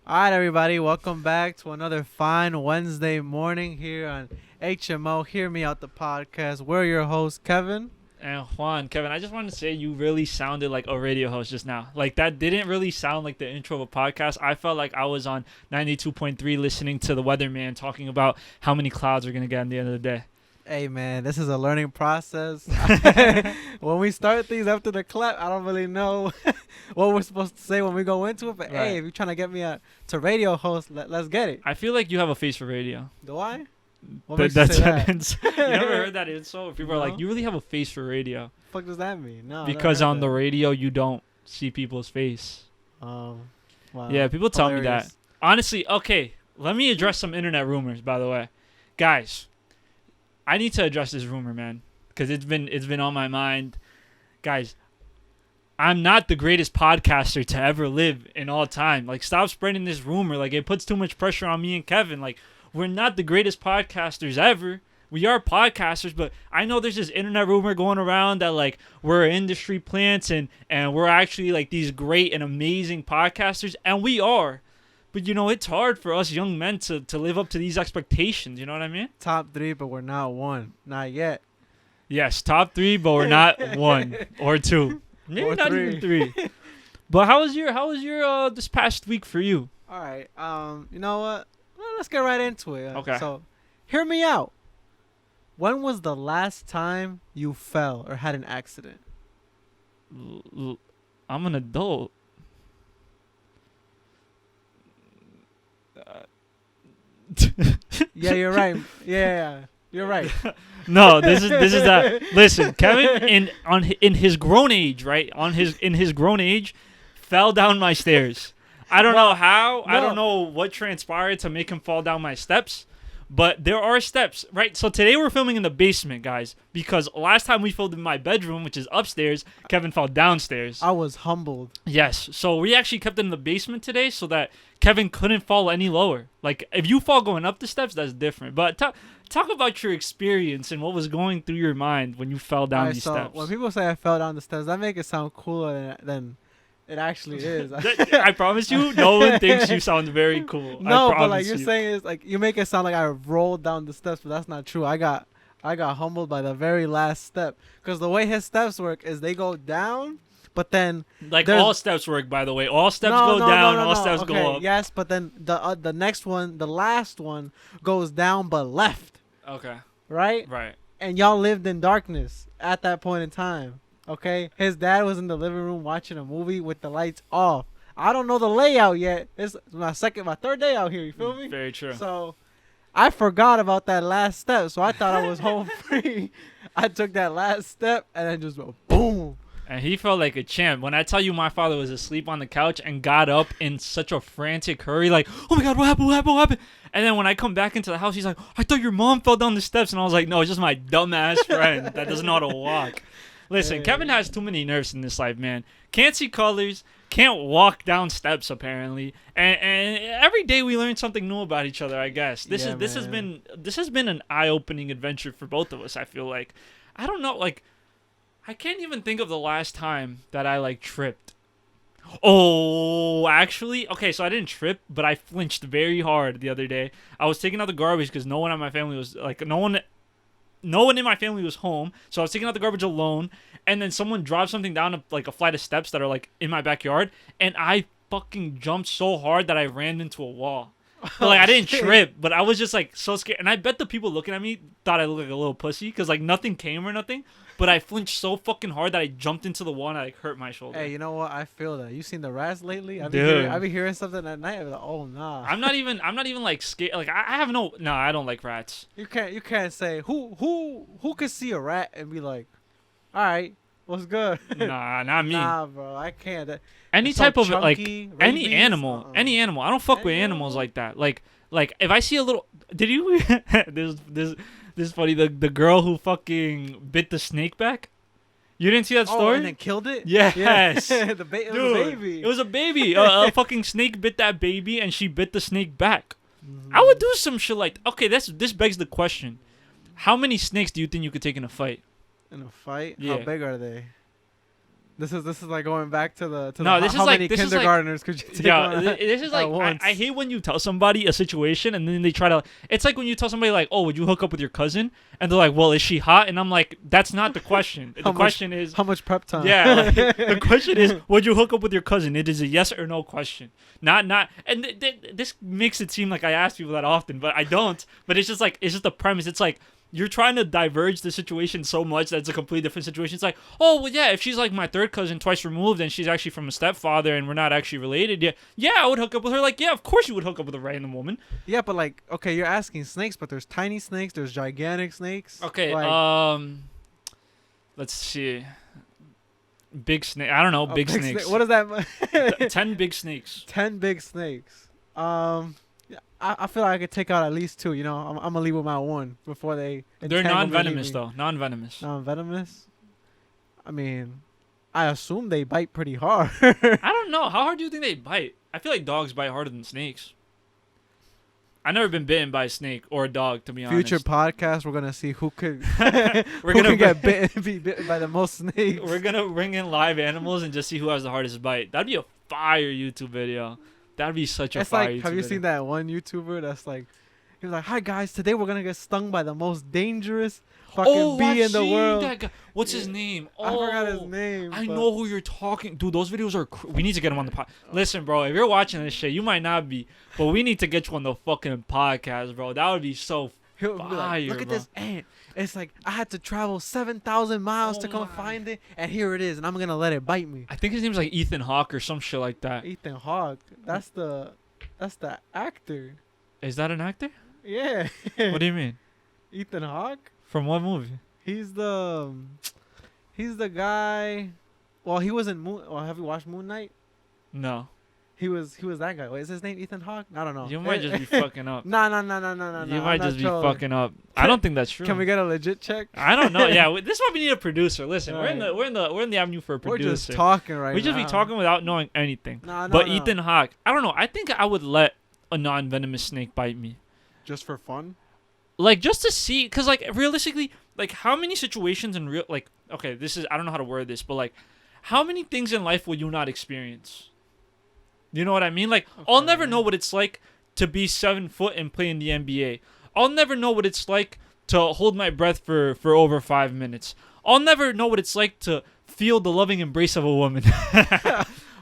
All right, everybody, welcome back to another fine Wednesday morning here on HMO. Hear Me Out the podcast. We're your hosts, Kevin. And Kevin, I just wanted to say you really sounded like a radio host just now. Like that didn't really sound like the intro of a podcast. I felt like I was on 92.3 listening to the weatherman talking about how many clouds we're going to get at the end of the day. Hey, man, this is a learning process. When we start these after the clap, I don't really know what we're supposed to say when we go into it. But, hey, if you're trying to get me to radio host, let's get it. I feel like you have a face for radio. Do I? What But makes you that's say that? you never heard that insult? People are like, No. you really have a face for radio. What the fuck does that mean? No. I never Because heard on the that. radio, you don't see people's face. Wow. Yeah, people tell me that. Hilarious. Honestly, okay, let me address some internet rumors, by the way. Guys, I need to address this rumor, man, because it's been on my mind. Guys, I'm not the greatest podcaster to ever live in all time. Like, stop spreading this rumor. Like, it puts too much pressure on me and Kevin. Like, we're not the greatest podcasters ever. We are podcasters, but I know there's this internet rumor going around that, like, we're industry plants and we're actually, like, these great and amazing podcasters, and we are. But, you know, it's hard for us young men to live up to these expectations. You know what I mean? Top 3, but we're not 1. Not yet. Yes, top 3, but we're not 1 or 2. Maybe Or not 3. even 3. But how was your this past week for you? All right. You know what? Well, let's get right into it. Okay. So, hear me out. When was the last time you fell or had an accident? I'm an adult. Yeah, you're right. Yeah, you're right. No, this is that. Listen, Kevin in his grown age, right? In his grown age, fell down my stairs. I don't know how. I don't know what transpired to make him fall down my steps. But there are steps, right? So today we're filming in the basement, guys, because last time we filmed in my bedroom, which is upstairs, Kevin fell downstairs. I was humbled. Yes. So we actually kept it in the basement today so that Kevin couldn't fall any lower. Like, if you fall going up the steps, that's different. But talk about your experience and what was going through your mind when you fell down Alright, these so steps. when people say I fell down the stairs, that make it sound cooler than it actually is. I promise you, no one thinks you sound very cool. No, I but like promise you're you. saying is like you make it sound like I rolled down the steps, but that's not true. I got humbled by the very last step because the way his steps work is they go down, but then Like, there's- all steps work, by the way. All steps no, go no, down, no, no, all no. steps Okay, go up. yes, but then the next one, the last one, goes down but left, Okay, right? right. And y'all lived in darkness at that point in time. Okay, his dad was in the living room watching a movie with the lights off. I don't know the layout yet. It's my third day out here. You feel me? Very true. So I forgot about that last step. So I thought I was home free. I took that last step and then just went boom. And he felt like a champ. When I tell you my father was asleep on the couch and got up in such a frantic hurry, like, oh my God, what happened, what happened, what happened? And then when I come back into the house, he's like, I thought your mom fell down the steps. And I was like, no, it's just my dumbass friend that doesn't know how to walk. Listen, Hey. Kevin has too many nerves in this life, man. Can't see colors, can't walk down steps apparently, and every day we learn something new about each other. I guess this Yeah, has man. been an eye-opening adventure for both of us. I feel like, I don't know, like, I can't even think of the last time that I like tripped. Oh, actually, okay, so I didn't trip, but I flinched very hard the other day. I was taking out the garbage because no one in my family was in my family was home, so I was taking out the garbage alone, and then someone dropped something down like a flight of steps that are like in my backyard, and I fucking jumped so hard that I ran into a wall. But, like, I didn't shit. trip, but I was just like so scared, and I bet the people looking at me thought I looked like a little pussy because like nothing came or nothing, but I flinched so fucking hard that I jumped into the wall and I like hurt my shoulder. Hey, you know what? I feel that. You seen the rats lately? I Dude. be hearing something at night. I'm like, oh nah. I'm not even like scared. Like I have no, I don't like rats. You can't say who could see a rat and be like, all right, what's good? Nah, not me. Nah, bro, I can't. Any It's so type of like chunky, any rabies, animal, any animal. I don't fuck with Any animals animal? like that. Like if I see a little, did you? this is funny. The girl who fucking bit the snake back. You didn't see that Oh, story? and then killed it? Yes. Yeah. It was Dude, a baby. it was a baby. A fucking snake bit that baby, and she bit the snake back. Mhm. I would do some shit like. Okay, this begs the question: how many snakes do you think you could take in a fight? In a fight? Yeah. How big are they? This is like going back to the No, this is how like- many this is like- kindergartners could you take Yeah, on this is like once? I hate when you tell somebody a situation and then they try to. It's like when you tell somebody like, "Oh, would you hook up with your cousin?" And they're like, "Well, is she hot?" And I'm like, "That's not the question. The question is, how much prep time? yeah, like, the question is, would you hook up with your cousin? It is a yes or no question. Not. And this makes it seem like I ask people that often, but I don't. But it's just the premise. It's like. You're trying to diverge the situation so much that it's a completely different situation. It's like, oh, well, yeah, if she's like my third cousin twice removed and she's actually from a stepfather and we're not actually related, yeah, I would hook up with her. Like, yeah, of course you would hook up with a random woman. Yeah, but like, okay, you're asking snakes, but there's tiny snakes, there's gigantic snakes. Okay, like, let's see. Big snake. I don't know, big snakes. What is that? 10 big snakes. 10 big snakes. Yeah, I feel like I could take out at least 2. You know, I'm gonna leave with my 1 before they. They're entangle me non-venomous, leaving. though. Non-venomous. Non-venomous. I mean, I assume they bite pretty hard. I don't know. How hard do you think they bite? I feel like dogs bite harder than snakes. I've never been bitten by a snake or a dog, to be honest. Future podcast, we're gonna see who could We're who gonna can get be bitten by the most snakes. We're gonna bring in live animals and just see who has the hardest bite. That'd be a fire YouTube video. That'd be such a It's fire like, YouTube have you video. seen that one YouTuber that's like, he was like, "Hi guys, today we're gonna get stung by the most dangerous fucking bee I've in the seen world." that guy. What's his name? I forgot his Oh, name. I but- know who you're talking. Dude, those videos are. We need to get him on the pod. Listen, bro, if you're watching this shit, you might not be, but we need to get you on the fucking podcast, bro. That would be so. He'll be like, Fire, look at bro. this ant. It's like I had to travel 7,000 miles to Oh come my. find it, and here it is, and I'm gonna let it bite me. I think his name's like Ethan Hawke or some shit like that. Ethan Hawke, that's the actor. Is that an actor? Yeah. What do you mean? Ethan Hawke? From what movie? He's the guy. Well, he was in Moon. Well, have you watched Moon Knight? No. He was that guy. Wait, is his name Ethan Hawke? I don't know. You might just be fucking up. No. You might just be fucking up. I don't think that's true. Can we get a legit check? I don't know. Yeah, this is why we need a producer. Listen, Right. we're in the avenue for a We're producer. just talking right now. We just be talking without knowing anything. No, But Ethan Hawke, I don't know. I think I would let a non-venomous snake bite me, just for fun. like just to see, cause like realistically, like how many situations in real, like okay, this is I don't know how to word this, but like how many things in life will you not experience? You know what I mean? Like I'll Okay. never know what it's like to be 7 foot and play in the NBA. I'll never know what it's like to hold my breath for over 5 minutes. I'll never know what it's like to feel the loving embrace of a woman.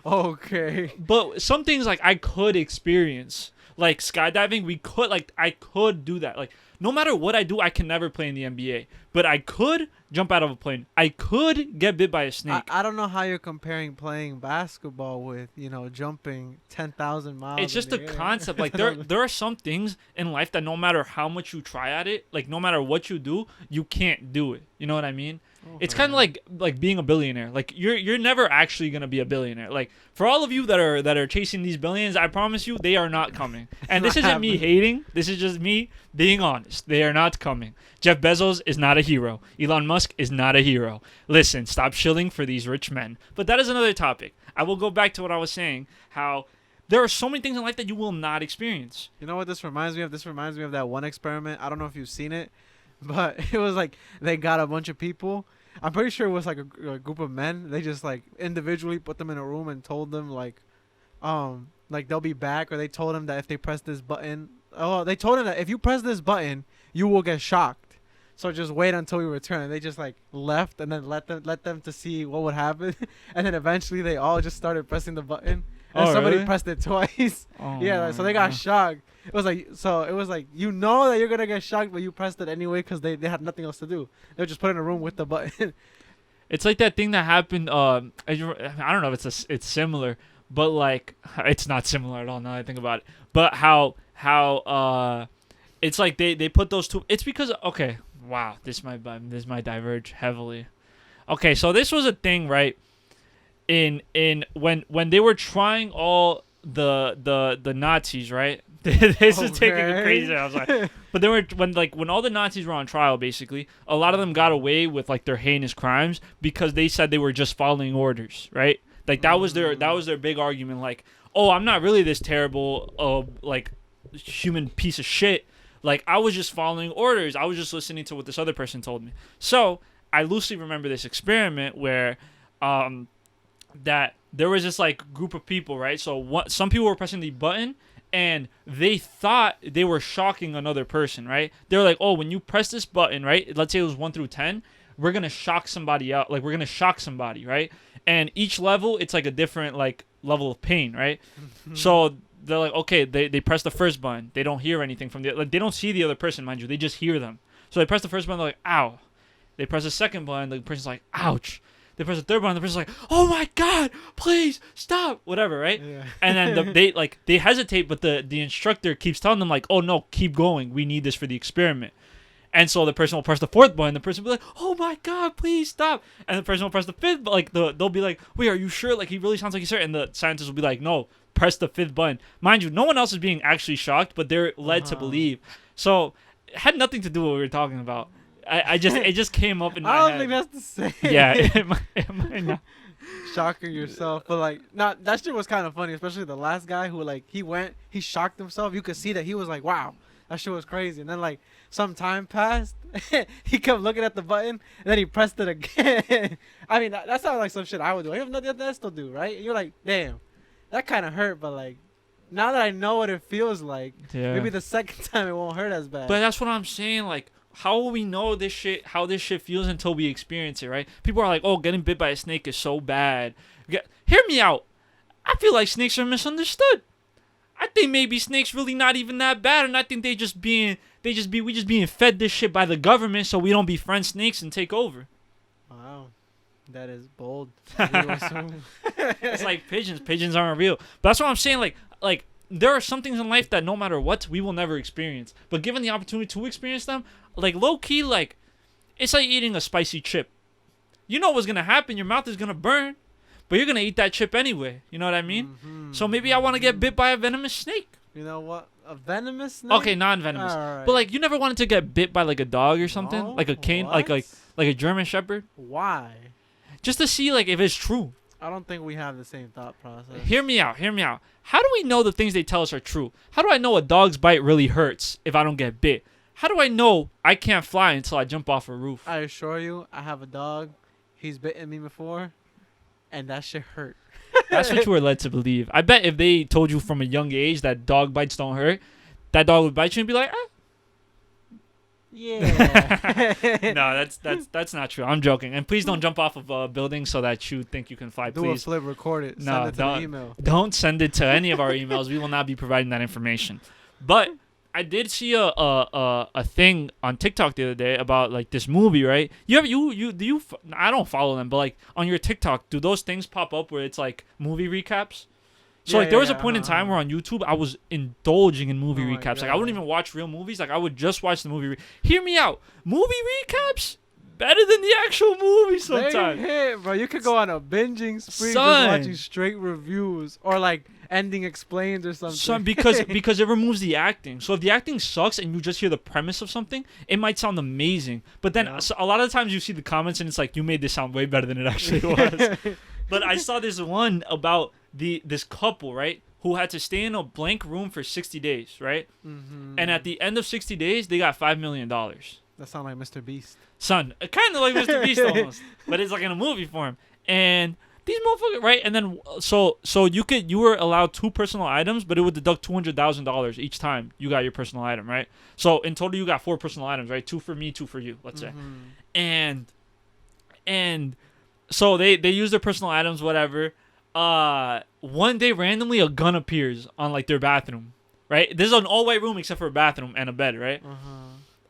Okay. But some things like I could experience, like skydiving, I could do that. Like no matter what I do, I can never play in the NBA. But I could jump out of a plane. I could get bit by a snake. I don't know how you're comparing playing basketball with, jumping 10,000 miles. It's just in a the air. concept. Like there are some things in life that no matter how much you try at it, like no matter what you do, you can't do it. You know what I mean? It's kind of like being a billionaire. Like you're never actually gonna be a billionaire. Like for all of you that are chasing these billions, I promise you they are not coming. And this isn't me hating. This is just me being honest. They are not coming. Jeff Bezos is not a hero. Elon Musk is not a hero. Listen, stop shilling for these rich men. But that is another topic. I will go back to what I was saying. How there are so many things in life that you will not experience. You know what this reminds me of? This reminds me of that one experiment. I don't know if you've seen it, but it was like they got a bunch of people. I'm pretty sure it was like a group of men. They just like individually put them in a room and told them like they'll be back, or they told them that if they press this button, they told them that if you press this button, you will get shocked. So just wait until we return. And they just like left and then let them to see what would happen, and then eventually they all just started pressing the button. And Oh, somebody really? pressed it twice. Oh, Yeah, like, so they got shocked. It was like that you're gonna get shocked, but you pressed it anyway because they had nothing else to do. They were just put in a room with the button. It's like that thing that happened. I don't know if it's similar, but like it's not similar at all. Now that I think about it, but how it's like they put those two. It's because okay, wow, this might diverge heavily. Okay, so this was a thing, right? In when they were trying all the Nazis, right? This is taking it crazy. I was like, but they were when all the Nazis were on trial, basically, a lot of them got away with like their heinous crimes because they said they were just following orders, right? Like that was their big argument. Like, oh, I'm not really this terrible, like human piece of shit. Like I was just following orders. I was just listening to what this other person told me. So I loosely remember this experiment where, that there was this like group of people, right? So some people were pressing the button and they thought they were shocking another person, right? They were like, oh, when you press this button, right? Let's say it was 1 through 10, we're gonna shock somebody out, like we're gonna shock somebody, right? And each level, it's like a different like level of pain, right? So they're like, okay, they press the first button, they don't hear anything from the, like they don't see the other person, mind you, they just hear them. So they press the first button, they're like, ow. They press the second button, the person's like, ouch. They press the third button, the person's like, oh my god, please stop, whatever, right? Yeah. And then they hesitate, but the instructor keeps telling them like, oh no, keep going, we need this for the experiment. And so the person will press the fourth button, the person will be like, oh my god, please stop. And the person will press the fifth, but like they'll be like, wait, are you sure? Like he really sounds like he's hurt. And the scientist will be like, no, press the fifth button. Mind you, no one else is being actually shocked, but they're led to believe. So it had nothing to do with what we were talking about. It just came up in my head. I don't think that's the same. Yeah, it might not. Shocking yourself, but like, not that shit was kind of funny, especially the last guy who like he shocked himself. You could see that he was like, wow, that shit was crazy. And then like some time passed, he kept looking at the button, and then he pressed it again. I mean, that sounds like some shit I would do. I have nothing else to do, right? And you're like, damn, that kind of hurt, but like, now that I know what it feels like, maybe the second time it won't hurt as bad. But that's what I'm saying, like, how will we know this shit, how this shit feels until we experience it, right? People are like, oh, getting bit by a snake is so bad. Hear me out. I feel like snakes are misunderstood. I think maybe snakes really not even that bad, and I think we just being fed this shit by the government so we don't befriend snakes and take over. Wow, that is bold. It's like pigeons. Pigeons aren't real. But that's what I'm saying. Like there are some things in life that no matter what, we will never experience. But given the opportunity to experience them, like low key, like it's like eating a spicy chip. You know what's gonna happen. Your mouth is gonna burn, but you're gonna eat that chip anyway. You know what I mean? Mm-hmm. So maybe I want to get bit by a venomous snake. You know what? A venomous snake? Okay, non-venomous. Right. But like, you never wanted to get bit by like a dog or something, No? like a cane, What? like a German Shepherd, Why? just to see like if it's true. I don't think we have the same thought process. Hear me out. How do we know the things they tell us are true? How do I know a dog's bite really hurts if I don't get bit? How do I know I can't fly until I jump off a roof? I assure you, I have a dog. He's bitten me before, and that shit hurt. That's what you were led to believe. I bet if they told you from a young age that dog bites don't hurt, that dog would bite you and be like, Yeah. no, that's not true. I'm joking. And please don't jump off of a building so that you think you can fly. Do Please a flip, record it, No, send it to don't. the email. don't send it to any of our emails. We will not be providing that information. But I did see a thing on TikTok the other day about like this movie, right? I don't follow them, but like on your TikTok, do those things pop up where it's like movie recaps? So like there was a point in time where on YouTube I was indulging in movie recaps. Like I wouldn't even watch real movies. Like I would just watch the movie. Hear me out. Movie recaps better than the actual movie sometimes. Hit, bro. You could go on a binging spree Son. just watching straight reviews or like ending explained or something. Son, because it removes the acting. So if the acting sucks and you just hear the premise of something, it might sound amazing. But then so a lot of times you see the comments and it's like, you made this sound way better than it actually was. But I saw this one about this couple, right, who had to stay in a blank room for 60 days, right? Mm-hmm. And at the end of 60 days, they got $5 million. That sounds like Mr. Beast. Son, kind of like Mr. Beast almost, but it's like in a movie form. And these motherfuckers, right? And then so you were allowed 2 personal items, but it would deduct $200,000 each time you got your personal item, right? So in total, you got 4 personal items, right? 2 for me, 2 for you, let's say. And so they use their personal items, whatever. One day randomly a gun appears on like their bathroom, right? This is an all-white room except for a bathroom and a bed, right?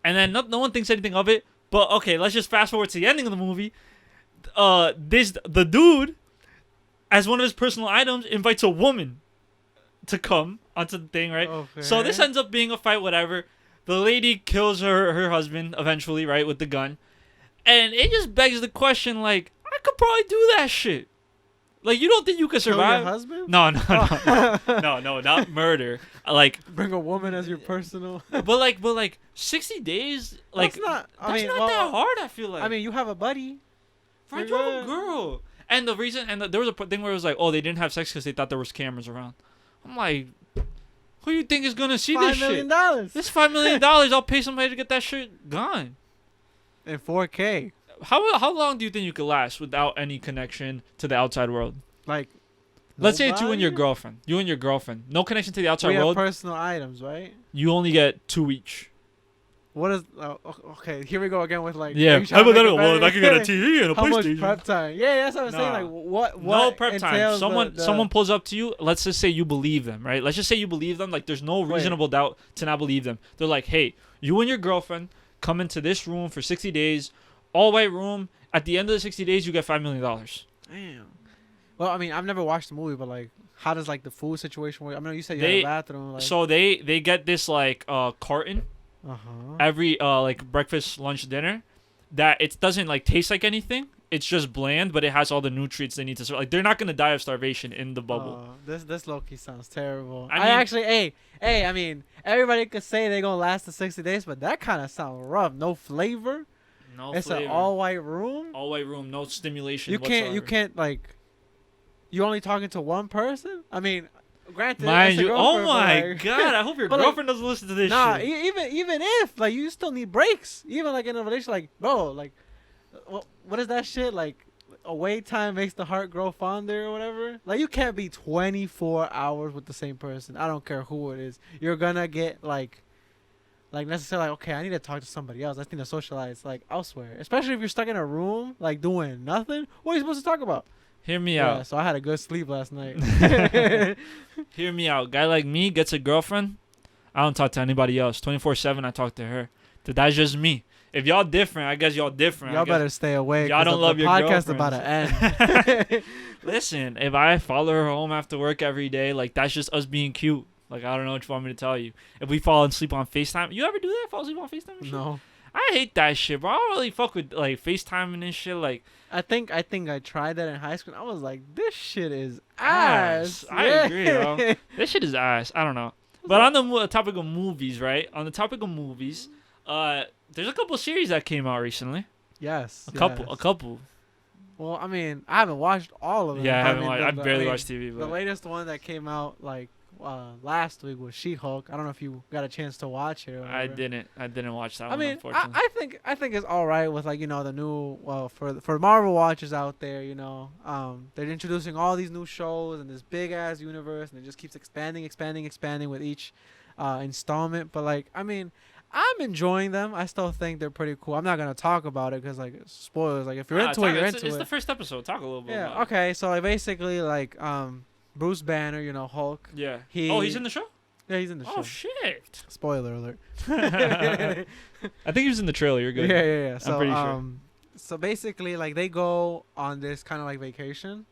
And then no one thinks anything of it. But okay, let's just fast forward to the ending of the movie. The dude, as one of his personal items, invites a woman to come onto the thing, right? Okay. So this ends up being a fight, whatever. The lady kills her husband eventually, right, with the gun. And it just begs the question, like, I could probably do that shit. Like, you don't think you could survive? Kill your husband? No, not murder. Like, bring a woman as your personal. but like 60 days, like that's not. that's not that hard. I feel like. I mean, you have a buddy. Find you have a girl. And the reason, there was a thing where it was like, oh, they didn't have sex because they thought there was cameras around. I'm like, who you think is gonna see this shit? $5 million. This $5 million, I'll pay somebody to get that shit gone. In 4K. How long do you think you could last without any connection to the outside world? Like, Let's say it's you and your nobody? girlfriend. You and your girlfriend. No connection to the outside We have world. personal items, right? You only get 2 each. What is? Okay, here we go again with like. Yeah. are you trying to make it Well, if I better? could get a TV and a How much PlayStation. prep time? Yeah, that's what I'm saying. Nah. Like, what? No prep time. entails Someone pulls up to you. Let's just say you believe them, right? Let's just say you believe them. Like, there's no reasonable doubt to not believe them. They're like, hey, you and your girlfriend come into this room for 60 days, all white room. At the end of the 60 days, you get $5 million. Damn. Well, I mean, I've never watched the movie, but like, how does like the food situation work? I mean, you said you had a bathroom. Like, So they get this like carton uh-huh. every like breakfast, lunch, dinner, that it doesn't like taste like anything. It's just bland, but it has all the nutrients they need to. Like, they're not gonna die of starvation in the bubble. This low-key sounds terrible. I I mean- actually, hey, I mean, everybody could say they're gonna last the 60 days, but that kind of sounds rough. No flavor. No It's flavor. an all-white room. All white room, no stimulation. You whatsoever. can't like. You only talking to one person? I mean, granted. Mind it's a you, oh girlfriend, but, my like, god! I hope your but, like, girlfriend doesn't listen to this Nah, shit. even if like you still need breaks, even like in a relationship, like bro, like what is that shit? Like away time makes the heart grow fonder or whatever. Like you can't be 24 hours with the same person. I don't care who it is. You're gonna get like necessarily like, okay, I need to talk to somebody else. I need to socialize like elsewhere. Especially if you're stuck in a room like doing nothing. What are you supposed to talk about? Hear me Yeah, out. so I had a good sleep last night. Hear me out. Guy like me gets a girlfriend. I don't talk to anybody else. 24/7, I talk to her. That's just me. If y'all different, I guess y'all different. Y'all better stay away. Y'all 'cause don't love the your podcast about to end. Listen, if I follow her home after work every day, like, that's just us being cute. Like, I don't know what you want me to tell you. If we fall asleep on FaceTime, you ever do that? Fall asleep on FaceTime and shit? No. I hate that shit, bro. I don't really fuck with like FaceTiming and shit. Like, I think I tried that in high school. I was like, this shit is ass. I agree, bro. This shit is ass. I don't know. But on the topic of movies, right? On the topic of movies, there's a couple series that came out recently. Yes. A couple. Well, I mean, I haven't watched all of them. Yeah, I but haven't mean, watched. I barely watch TV. The But latest one that came out like last week was She-Hulk. I don't know if you got a chance to watch it. Or I whatever. didn't watch that I one. mean, Unfortunately. I think it's all right with like the new for Marvel watchers out there. They're introducing all these new shows and this big ass universe, and it just keeps expanding with each installment. But like, I mean, I'm enjoying them. I still think they're pretty cool. I'm not gonna talk about it because like spoilers. Like if you're into it, you're into it. It's the first episode. Talk a little bit. Yeah. About Okay. So like basically like Bruce Banner, Hulk. it. Yeah. He's in the show. Yeah, he's in the show. Oh shit. Spoiler alert. I think he was in the trailer. You're good. Yeah. So I'm pretty sure. So basically, like they go on this kind of like vacation,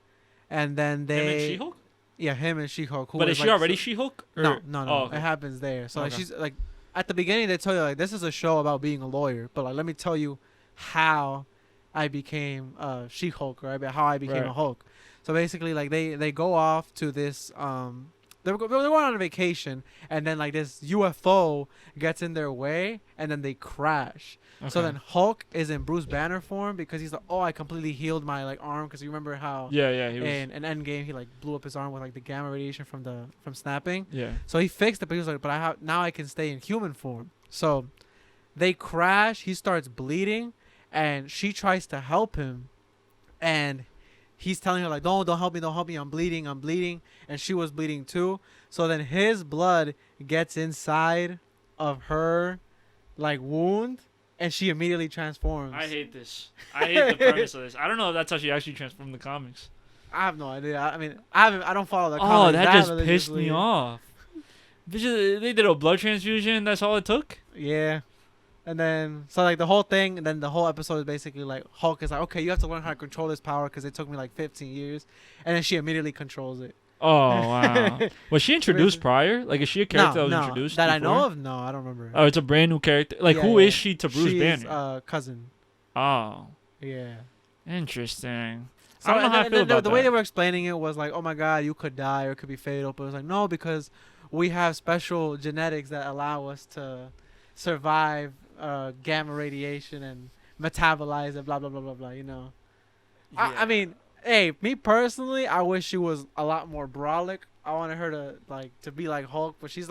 and then Him and they She-Hulk? him and She-Hulk. But is she already She-Hulk? No. Oh, okay. It happens there. So like Okay. she's like at the beginning they tell you like this is a show about being a lawyer, but like let me tell you how I became She-Hulk, right? How I became Right. a Hulk. So basically, like they go off to this they're going on a vacation, and then like this UFO gets in their way, and then they crash. So Okay. then Hulk is in Bruce Banner form because he's like, oh, I completely healed my like arm because you remember how Yeah, he was. in an Endgame he like blew up his arm with like the gamma radiation from snapping. Yeah. So he fixed it, but he was like, but now I can stay in human form. So they crash. He starts bleeding, and she tries to help him, and he's telling her like, don't help me, I'm bleeding, and she was bleeding too. So then his blood gets inside of her like wound, and she immediately transforms. I hate this. I hate the premise of this. I don't know if that's how she actually transformed the comics. I have no idea. I mean, I don't follow the Oh, comics that just pissed religiously. me off. They did a blood transfusion. That's all it took. Yeah. And then, so like the whole thing, and then the whole episode is basically like Hulk is like, okay, you have to learn how to control this power because it took me like 15 years. And then she immediately controls it. Oh wow! Was she introduced prior? Like, is she a character that was introduced? That I before? know of, no, I don't remember. Oh, it's a brand new character. Like, Yeah, who yeah. is she to Bruce She's, Banner? cousin. Oh, Yeah. interesting. So I don't know how I feel about the way that. they were explaining it was like, oh my god, you could die or it could be fatal. But it was like, no, because we have special genetics that allow us to survive gamma radiation and metabolize it, blah, blah, blah, blah, blah, Yeah. I mean, hey, me personally, I wish she was a lot more brolic. I wanted her to be like Hulk, but she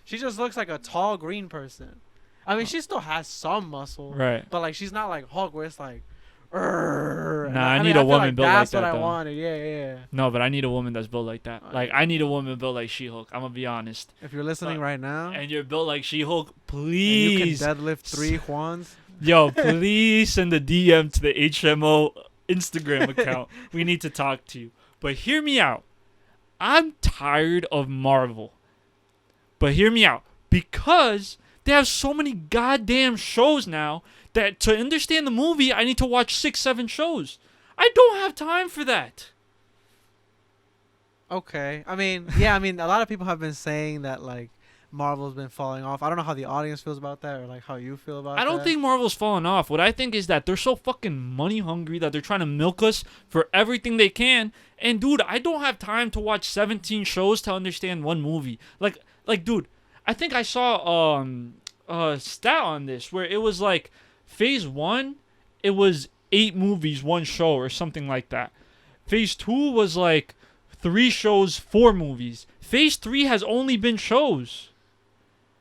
just looks like a tall green person. I mean, she still has some muscle, Right. but like she's not like Hulk where it's like, Nah, I need a feel woman built like that's that, what I though. wanted. Yeah. No, but I need a woman that's built like that. Like, yeah. I need a woman built like She-Hulk. I'm gonna be honest. If you're listening right now, And you're built like She-Hulk, and please. you can deadlift 3 Juans. Yo, please send a DM to the HMO Instagram account. We need to talk to you. But hear me out. I'm tired of Marvel. But hear me out. Because they have so many goddamn shows now that to understand the movie, I need to watch 6, 7 shows. I don't have time for that. Okay. I mean, yeah, a lot of people have been saying that, like, Marvel's been falling off. I don't know how the audience feels about that or, like, how you feel about that. I don't think Marvel's falling off. What I think is that they're so fucking money hungry that they're trying to milk us for everything they can. And, dude, I don't have time to watch 17 shows to understand one movie. Like, dude, I think I saw a stat on this where it was like phase 1, it was 8 movies, 1 show or something like that. Phase 2 was like 3 shows, 4 movies. Phase 3 has only been shows.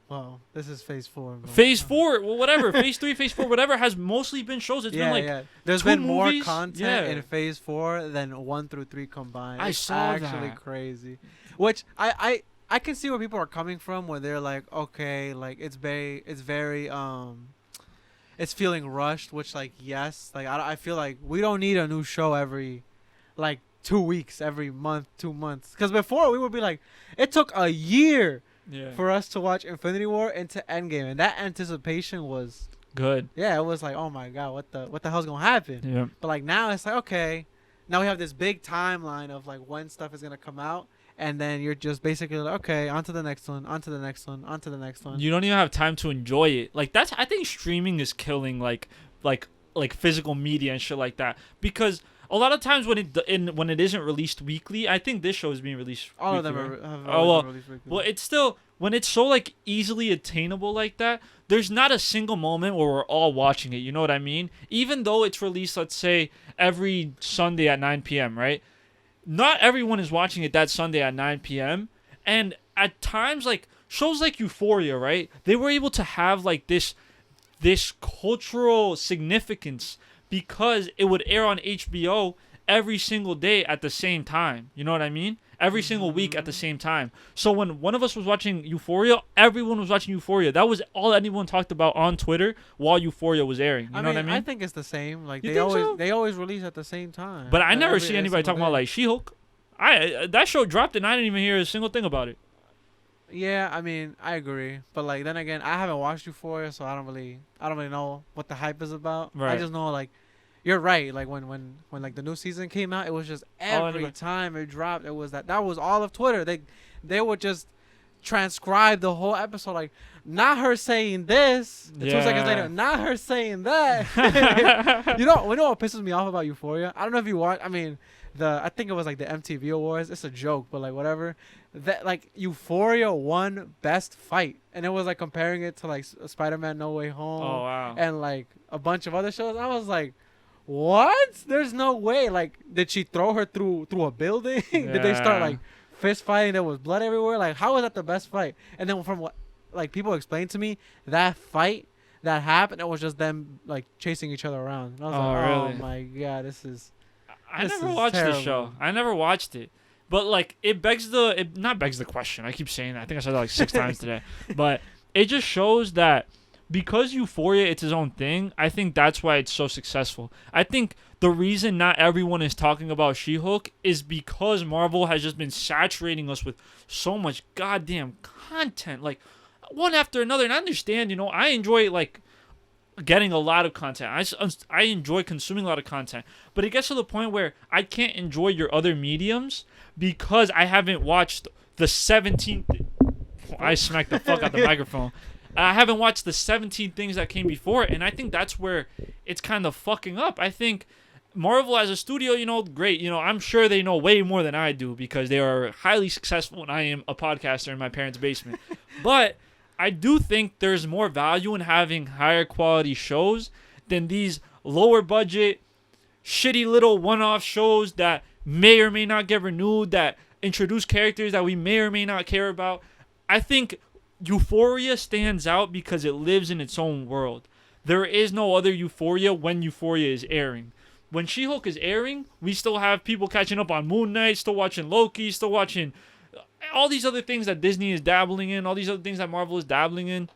Well, this is phase 4. Bro. Phase 4, well, whatever. Phase 3, phase 4, whatever, has mostly been shows. It's been like There's 2 been movies. more content in phase 4 than 1 through 3 combined. I It's saw actually that. crazy. Which I can see where people are coming from, where they're like, okay, like it's very it's feeling rushed. Which, like, yes, like I feel like we don't need a new show every like 2 weeks, every month, 2 months. Because before we would be like, it took a year for us to watch Infinity War into Endgame, and that anticipation was Good. Yeah, it was like, oh my god, what the hell's gonna happen? Yeah. But like now it's like, okay, now we have this big timeline of like when stuff is gonna come out, and then you're just basically like, okay, on to the next one, on to the next one, on to the next one. You don't even have time to enjoy it. Like I think streaming is killing like physical media and shit like that, because a lot of times when it isn't released weekly, I think this show is being released All weekly, of them right? have Oh, well, been released weekly. Well, it's still, when it's so like easily attainable like that, there's not a single moment where we're all watching it. You know what I mean? Even though it's released, let's say, every Sunday at 9 p.m., right? Not everyone is watching it that Sunday at 9 p.m. And at times, like, shows like Euphoria, right? They were able to have like this cultural significance because it would air on HBO every single day at the same time. You know what I mean? Every single week at the same time. So when one of us was watching Euphoria, everyone was watching Euphoria. That was all anyone talked about on Twitter while Euphoria was airing. You know what I mean? I think it's the same. Like You they think so? they always release at the same time. But I never every see anybody single talking about day. like She-Hulk. That show dropped and I didn't even hear a single thing about it. Yeah, I mean, I agree, but like then again, I haven't watched Euphoria, so I don't really know what the hype is about. Right. I just know, like, you're right. Like when like the new season came out, it was just every time it dropped, it was that was all of Twitter. They would just transcribe the whole episode, like, not her saying this. And 2 seconds later, not her saying that. you know what pisses me off about Euphoria? I don't know if you watch. I mean, I think it was like the MTV Awards. It's a joke, but like whatever. That like Euphoria won best fight, and it was like comparing it to like Spider-Man No Way Home. Oh, wow. And like a bunch of other shows. I was like, what? There's no way. Like, did she throw her through a building? Did they start like fist fighting? There was blood everywhere. Like, how was that the best fight? And then from what like people explained to me, that fight that happened, it was just them like chasing each other around. And I was like, really? oh my god, this is. I This never is watched terrible. the show. I never watched it. But like it not begs the question. I keep saying that. I think I said that like 6 times today. But it just shows that because Euphoria it's its own thing, I think that's why it's so successful. I think the reason not everyone is talking about She-Hulk is because Marvel has just been saturating us with so much goddamn content, like one after another. And I understand, I enjoy like getting a lot of content. I enjoy consuming a lot of content, but it gets to the point where I can't enjoy your other mediums because I haven't watched the 17th. I smacked the fuck out the microphone. I haven't watched the 17 things that came before, and I think that's where it's kind of fucking up. I think Marvel as a studio, great. I'm sure they know way more than I do because they are highly successful, and I am a podcaster in my parents' basement. But I do think there's more value in having higher quality shows than these lower budget, shitty little one-off shows that may or may not get renewed, that introduce characters that we may or may not care about. I think Euphoria stands out because it lives in its own world. There is no other Euphoria when Euphoria is airing. when She-Hulk is airing, we still have people catching up on Moon Knight, still watching Loki, still watching all these other things that Disney is dabbling in, all these other things that Marvel is dabbling in.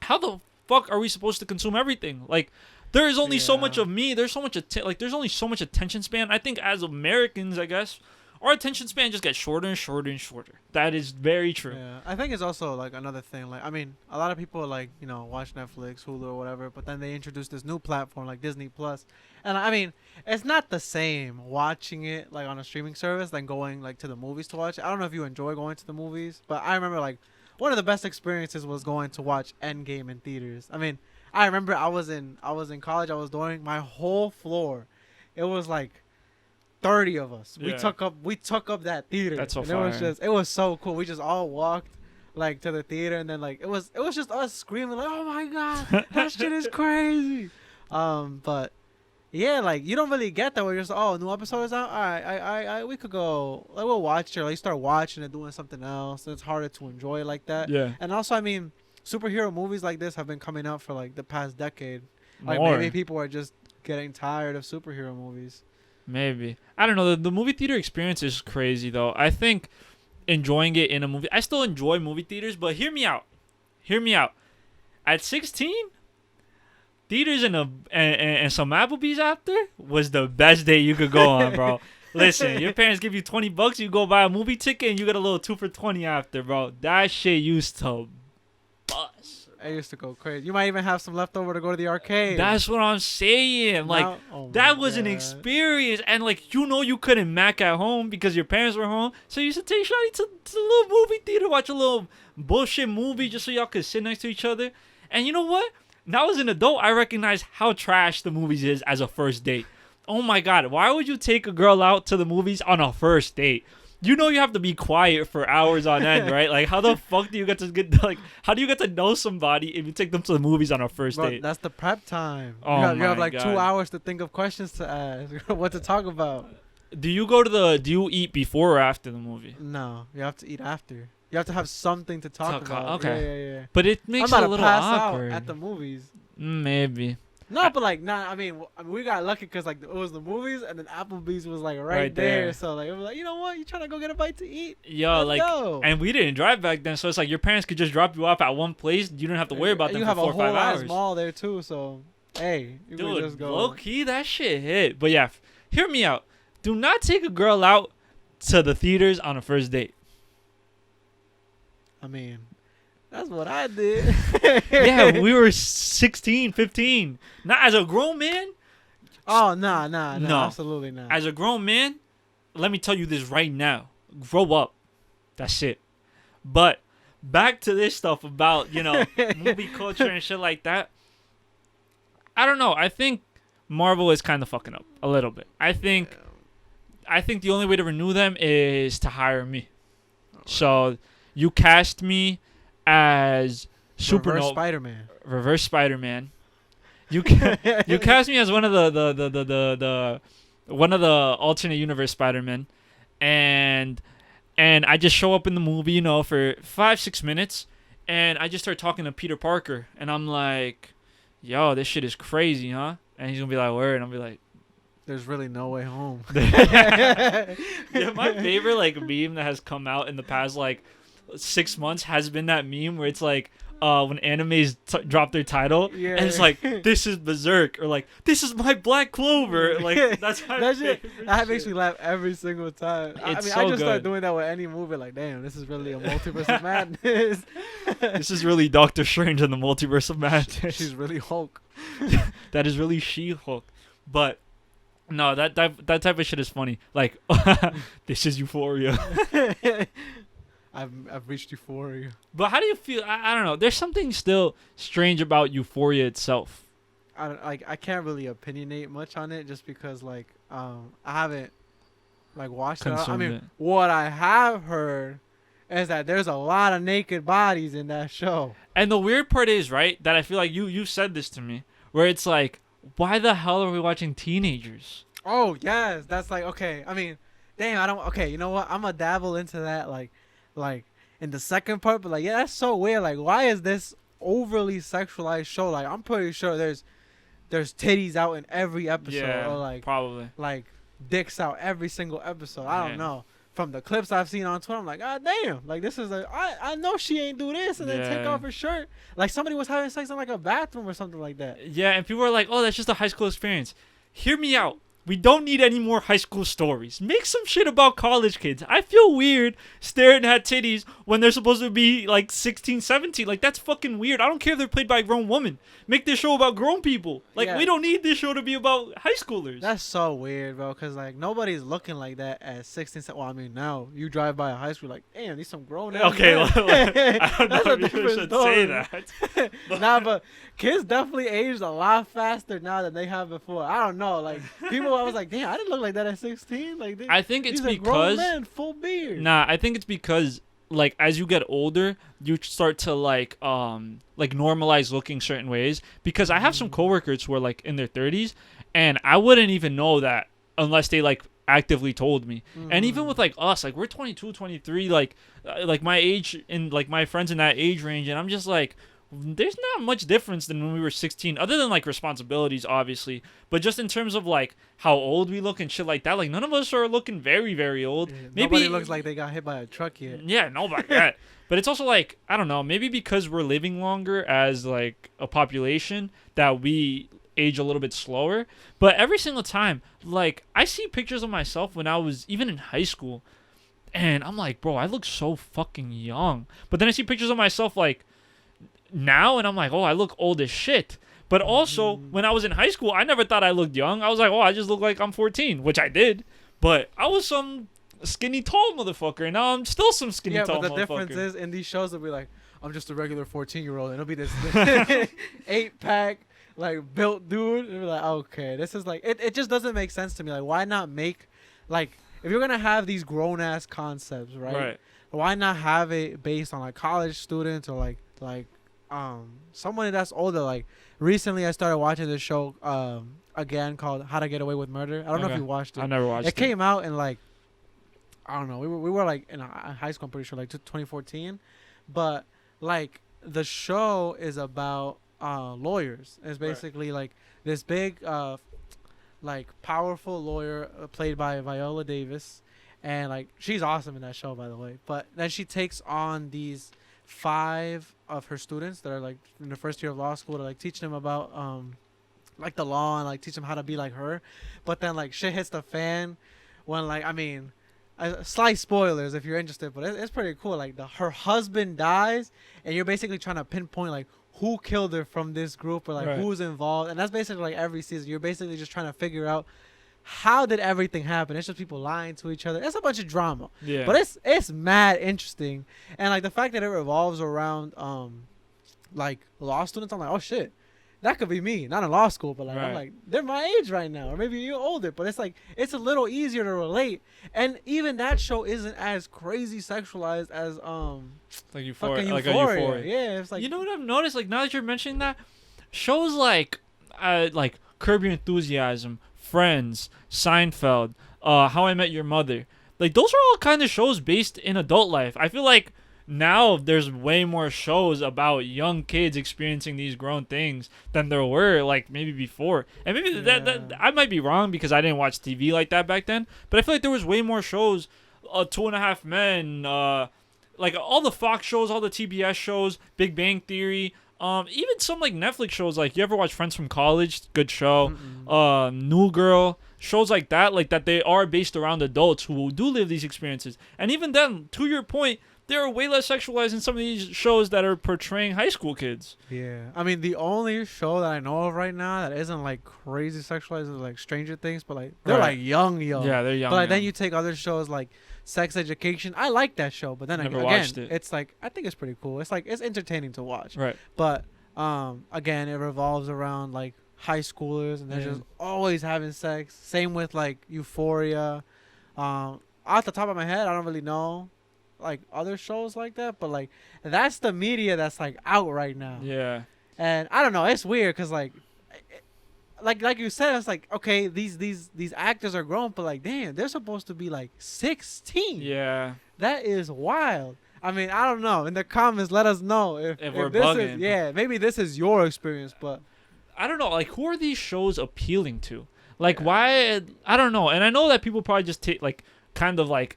How the fuck are we supposed to consume everything? Like, there is only so much of me. There's so much there's only so much attention span. I think as Americans, I guess, our attention span just gets shorter and shorter and shorter. That is very true. Yeah, I think it's also like another thing. Like, I mean, a lot of people like, you know, watch Netflix, Hulu, or whatever, but then they introduce this new platform like Disney Plus, and I mean, it's not the same watching it like on a streaming service than going like to the movies to watch it. I don't know if you enjoy going to the movies, but I remember like one of the best experiences was going to watch Endgame in theaters. I mean, I remember I was in college. I was doing my whole floor. It was like 30 of us. Yeah. We took up that theater. That's so and fire. it was so cool. We just all walked like to the theater, and then like it was just us screaming like, "Oh my god, that shit is crazy!" But yeah, like you don't really get that where you're just, oh, new episode is out. All right, I we could go. Like, we'll watch it. Or like start watching it, doing something else. And it's harder to enjoy it like that. Yeah. And also, I mean, superhero movies like this have been coming out for like the past decade. Like More. maybe people are just getting tired of superhero movies. Maybe. I don't know. The movie theater experience is crazy, though. I think enjoying it in a movie... I still enjoy movie theaters, but hear me out. Hear me out. At 16, theaters and some Applebee's after was the best day you could go on, bro. Listen, your parents give you $20, you go buy a movie ticket, and you get a little 2 for $20 after, bro. That shit used to bust. I used to go crazy. You might even have some left over to go to the arcade. That's what I'm saying. Like, that was an experience. And, like, you couldn't Mac at home because your parents were home. So you used to take Shawty to the little movie theater, watch a little bullshit movie just so y'all could sit next to each other. And you know what? Now as an adult, I recognize how trash the movies is as a first date. Oh, my God. Why would you take a girl out to the movies on a first date? You know you have to be quiet for hours on end, right? Like, how the fuck do you get how do you get to know somebody if you take them to the movies on a first date? That's the prep time. Oh, you have like God. 2 hours to think of questions to ask, what to talk about. Do you eat before or after the movie? No, you have to eat after. You have to have something to talk about. Okay. Yeah. But it makes I'm it about a little to pass awkward. out at the movies. Maybe. No, but like, I mean, we got lucky because like it was the movies, and then Applebee's was like right there. So like, it was like, you know what, you trying to go get a bite to eat? Yo, Let's go. And we didn't drive back then, so it's like your parents could just drop you off at one place. You don't have to worry about them for 4 or 5 hours. You have a whole ass mall there too, so hey, you dude, could just go. Low key, that shit hit. But yeah, hear me out. Do not take a girl out to the theaters on a first date. I mean, that's what I did. Yeah, we were 16, 15. Not as a grown man. Oh, no, absolutely not. As a grown man, let me tell you this right now. Grow up. That's it. But back to this stuff about, movie culture and shit like that. I don't know. I think Marvel is kind of fucking up a little bit. I think the only way to renew them is to hire me. Right. So you cast me as Reverse Spider-Man. Reverse Spider-Man. You cast me as one of the alternate universe Spider-Man, and I just show up in the movie, for 5-6 minutes, and I just start talking to Peter Parker, and I'm like, "Yo, this shit is crazy, huh?" And he's gonna be like, "Word," and I'll be like, "There's really no way home." Yeah, my favorite meme that has come out in the past 6 months has been that meme where it's like when animes drop their title and it's like, "This is Berserk," or like, "This is my Black Clover." Like, that's my that shit. That makes me laugh every single time. I just start doing that with any movie. Like, damn, this is really a multiverse of madness. This is really Doctor Strange and the Multiverse of Madness. She's really Hulk. That is really She-Hulk. But no, that type of shit is funny. Like, this is Euphoria. I've reached Euphoria. But how do you feel? I don't know. There's something still strange about Euphoria itself. I can't really opinionate much on it just because I haven't watched it. I mean, what I have heard is that there's a lot of naked bodies in that show. And the weird part is, right, that I feel like you said this to me, where it's like, why the hell are we watching teenagers? Oh yes, that's okay. I mean, damn, I don't. Okay, you know what? I'm gonna dabble into that like in the second part, but that's so weird. Like, why is this overly sexualized show? Like, I'm pretty sure there's there's titties out in every episode, Yeah, or like probably. like dicks out every single episode. I don't Man. know. From the clips I've seen on Twitter, I'm like, God damn! Like this is I know she ain't do this and then take off her shirt. Like somebody was having sex in like a bathroom or something like that. Yeah, and people are like, "Oh, that's just a high school experience." Hear me out. We don't need any more high school stories. Make some shit about college kids. I feel weird staring at titties when they're supposed to be like 16, 17. Like, that's fucking weird. I don't care if they're played by a grown woman. Make this show about grown people. Like, Yeah. we don't need this show to be about high schoolers. That's so weird, bro. Cause like nobody's looking like that at 16. Well, I mean, now you drive by a high school, like, damn, these some grown. Okay, men. I don't That's know a if you different should story. say that. Nah, but kids definitely aged a lot faster now than they have before. I don't know, like people. I was like, damn, I didn't look like that at 16. Like, I think it's these are grown because men, full beard. Nah, I think it's because like as you get older, you start to like normalize looking certain ways. Because I have some coworkers who are like in their 30s, and I wouldn't even know that unless they like actively told me. And even with like us, like we're 22, 23, like my age and like my friends in that age range, and I'm just like, there's not much difference than when we were 16, other than like responsibilities, obviously. But just in terms of like how old we look and shit like that, like none of us are looking very, very old. Yeah, Maybe nobody looks like they got hit by a truck yet. Yeah, nobody. Yeah. But it's also like, I don't know, maybe because we're living longer as like a population that we age a little bit slower. But every single time, like I see pictures of myself when I was even in high school, and I'm like, bro, I look so fucking young. But then I see pictures of myself like now, and I'm like, oh, I look old as shit. But also, when I was in high school, I never thought I looked young. I was like, oh, I just look like I'm 14, which I did. But I was some skinny tall motherfucker, and now I'm still some skinny tall motherfucker. Yeah, but the difference is in these shows, it'll be like, I'm just a regular 14-year-old, and it'll be this 8-pack, like, built dude. And be like, okay, this is like, it just doesn't make sense to me. Like, why not make, like, if you're going to have these grown-ass concepts, right? Why not have it based on, like, college students or, like, someone that's older? Like, recently I started watching this show again called How to Get Away with Murder. I don't know if you watched it. I never watched it. It came out in like, I don't know, we were like in high school, I'm pretty sure, like 2014. But like the show is about lawyers. It's basically like this big like powerful lawyer played by Viola Davis, and like she's awesome in that show, by the way. But then she takes on these 5 of her students that are like in the first year of law school to like teach them about like the law and like teach them how to be like her. But then like shit hits the fan when, like, I mean, slight spoilers if you're interested, but it's pretty cool. Like her husband dies, and you're basically trying to pinpoint like who killed her from this group, or like who's involved. And that's basically like every season you're basically just trying to figure out how did everything happen. It's just people lying to each other. It's a bunch of drama. Yeah. But it's mad interesting. And like the fact that it revolves around like law students, I'm like, oh shit, that could be me. Not in law school, but like I'm like, they're my age right now, or maybe you're older. But it's like it's a little easier to relate. And even that show isn't as crazy sexualized as like Euphoria. Like Euphoria. Yeah, it's like, you know what I've noticed? Like now that you're mentioning that, shows like Curb Your Enthusiasm, Friends, Seinfeld, How I Met Your Mother. Like those are all kind of shows based in adult life. I feel like now there's way more shows about young kids experiencing these grown things than there were like maybe before. And maybe that I might be wrong because I didn't watch TV like that back then. But I feel like there was way more shows. 2.5 Men, like all the Fox shows, all the TBS shows, Big Bang Theory. Even some like Netflix shows, like you ever watch Friends from College? Good show. New Girl, shows like that they are based around adults who do live these experiences. And even then, to your point, they are way less sexualized in some of these shows that are portraying high school kids. Yeah, I mean the only show that I know of right now that isn't like crazy sexualized is like Stranger Things, but like they're like young. Yeah, they're young. But like then you take other shows like Sex Education. I like that show, but then again, it's like I think it's pretty cool. It's like it's entertaining to watch. Right. But again, it revolves around like high schoolers, and they're just always having sex. Same with like Euphoria. Off the top of my head, I don't really know like other shows like that, but like that's the media that's like out right now. Yeah. And I don't know, it's weird because like you said, it's like, okay, these actors are grown, but like damn, they're supposed to be like 16. Yeah. That is wild. I mean, I don't know. In the comments, let us know if we're this bugging. Maybe this is your experience, but I don't know, like, who are these shows appealing to? Like, why? I don't know. And I know that people probably just take, like, kind of, like,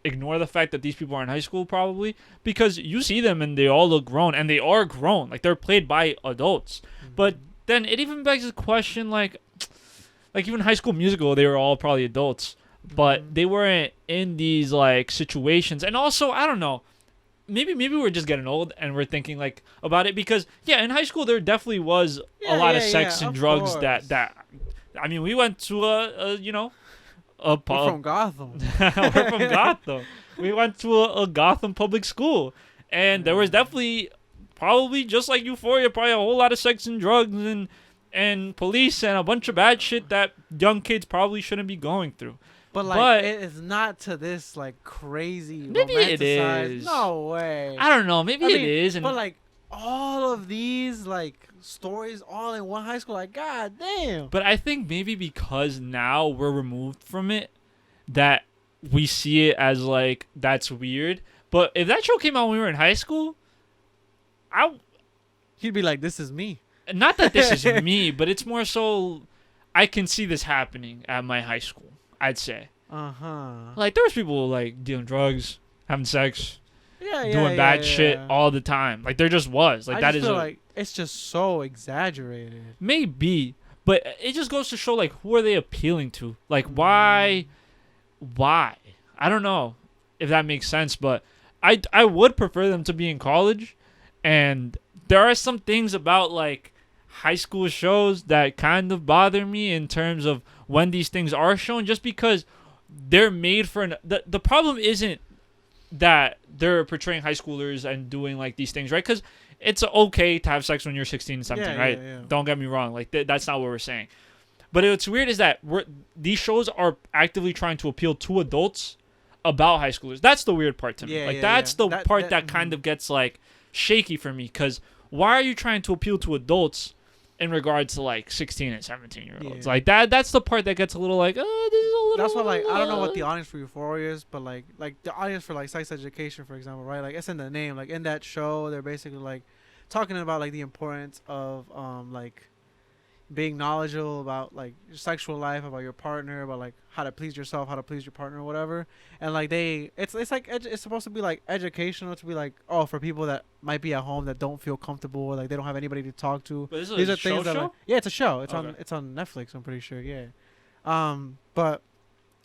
ignore the fact that these people are in high school, probably, because you see them and they all look grown, and they are grown. Like, they're played by adults. But then it even begs the question, like even High School Musical, they were all probably adults, but they weren't in these, like, situations. And also, I don't know, maybe we're just getting old and we're thinking, like, about it, because in high school there definitely was a lot of sex and drugs that I mean, we went to a we're from Gotham. we're from Gotham. We went to a Gotham public school, and there was definitely, probably just like Euphoria, probably a whole lot of sex and drugs and police and a bunch of bad shit that young kids probably shouldn't be going through. But like, it is not to this, like, crazy. Maybe it is. No way. I don't know. Maybe it is. But like, all of these, like, stories all in one high school, like, god damn. But I think maybe because now we're removed from it, that we see it as, like, that's weird. But if that show came out when we were in high school, he'd be like, this is me. Not that this is me, but it's more so I can see this happening at my high school, I'd say. Like, there was people, like, dealing drugs, having sex, doing bad shit all the time. Like, there just was. Like, I feel like it's just so exaggerated. Maybe, but it just goes to show, like, who are they appealing to? Like, why? I don't know if that makes sense, but I would prefer them to be in college. And there are some things about, like, high school shows that kind of bother me in terms of when these things are shown, just because they're made for the problem isn't that they're portraying high schoolers and doing, like, these things, right? Because it's okay to have sex when you're 16 and something, right? Yeah. Don't get me wrong. Like, that's not what we're saying. But what's weird is that these shows are actively trying to appeal to adults about high schoolers. That's the weird part to me. That's the part that kind of gets, like, shaky for me, because why are you trying to appeal to adults in regards to, like, 16 and 17-year-olds? Like, that's the part that gets a little, like, this is a little. That's what, like, I don't know what the audience for Euphoria is, but like the audience for, like, sex education, for example, right? Like, it's in the name. Like, in that show, they're basically, like, talking about, like, the importance of like, being knowledgeable about, like, your sexual life, about your partner, about, like, how to please yourself, how to please your partner, or whatever. And, like, it's like it's supposed to be, like, educational, to be like, oh, for people that might be at home that don't feel comfortable, or, like, they don't have anybody to talk to. But these are things that, like, it's a show. It's on Netflix, I'm pretty sure. But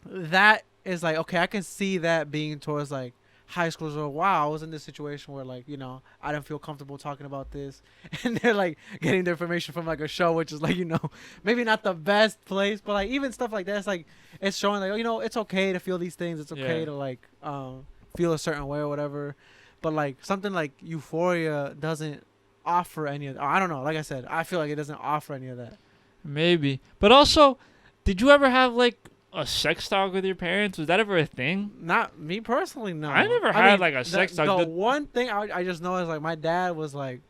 that is, like, okay, I can see that being towards, like, high schoolers. Or, wow, I was in this situation where, like, I didn't feel comfortable talking about this, and they're, like, getting their information from, like, a show, which is, like, maybe not the best place, but, like, even stuff like that, it's like, it's showing, like, it's okay to feel these things, it's okay to, like, feel a certain way or whatever. But, like, something like Euphoria doesn't offer any of that. I don't know, like I said, I feel like it doesn't offer any of that. Maybe. But also, did you ever have, like, a sex talk with your parents? Was that ever a thing? Not me personally, no. I never had like a sex talk. The one thing I just know is, like, my dad was like,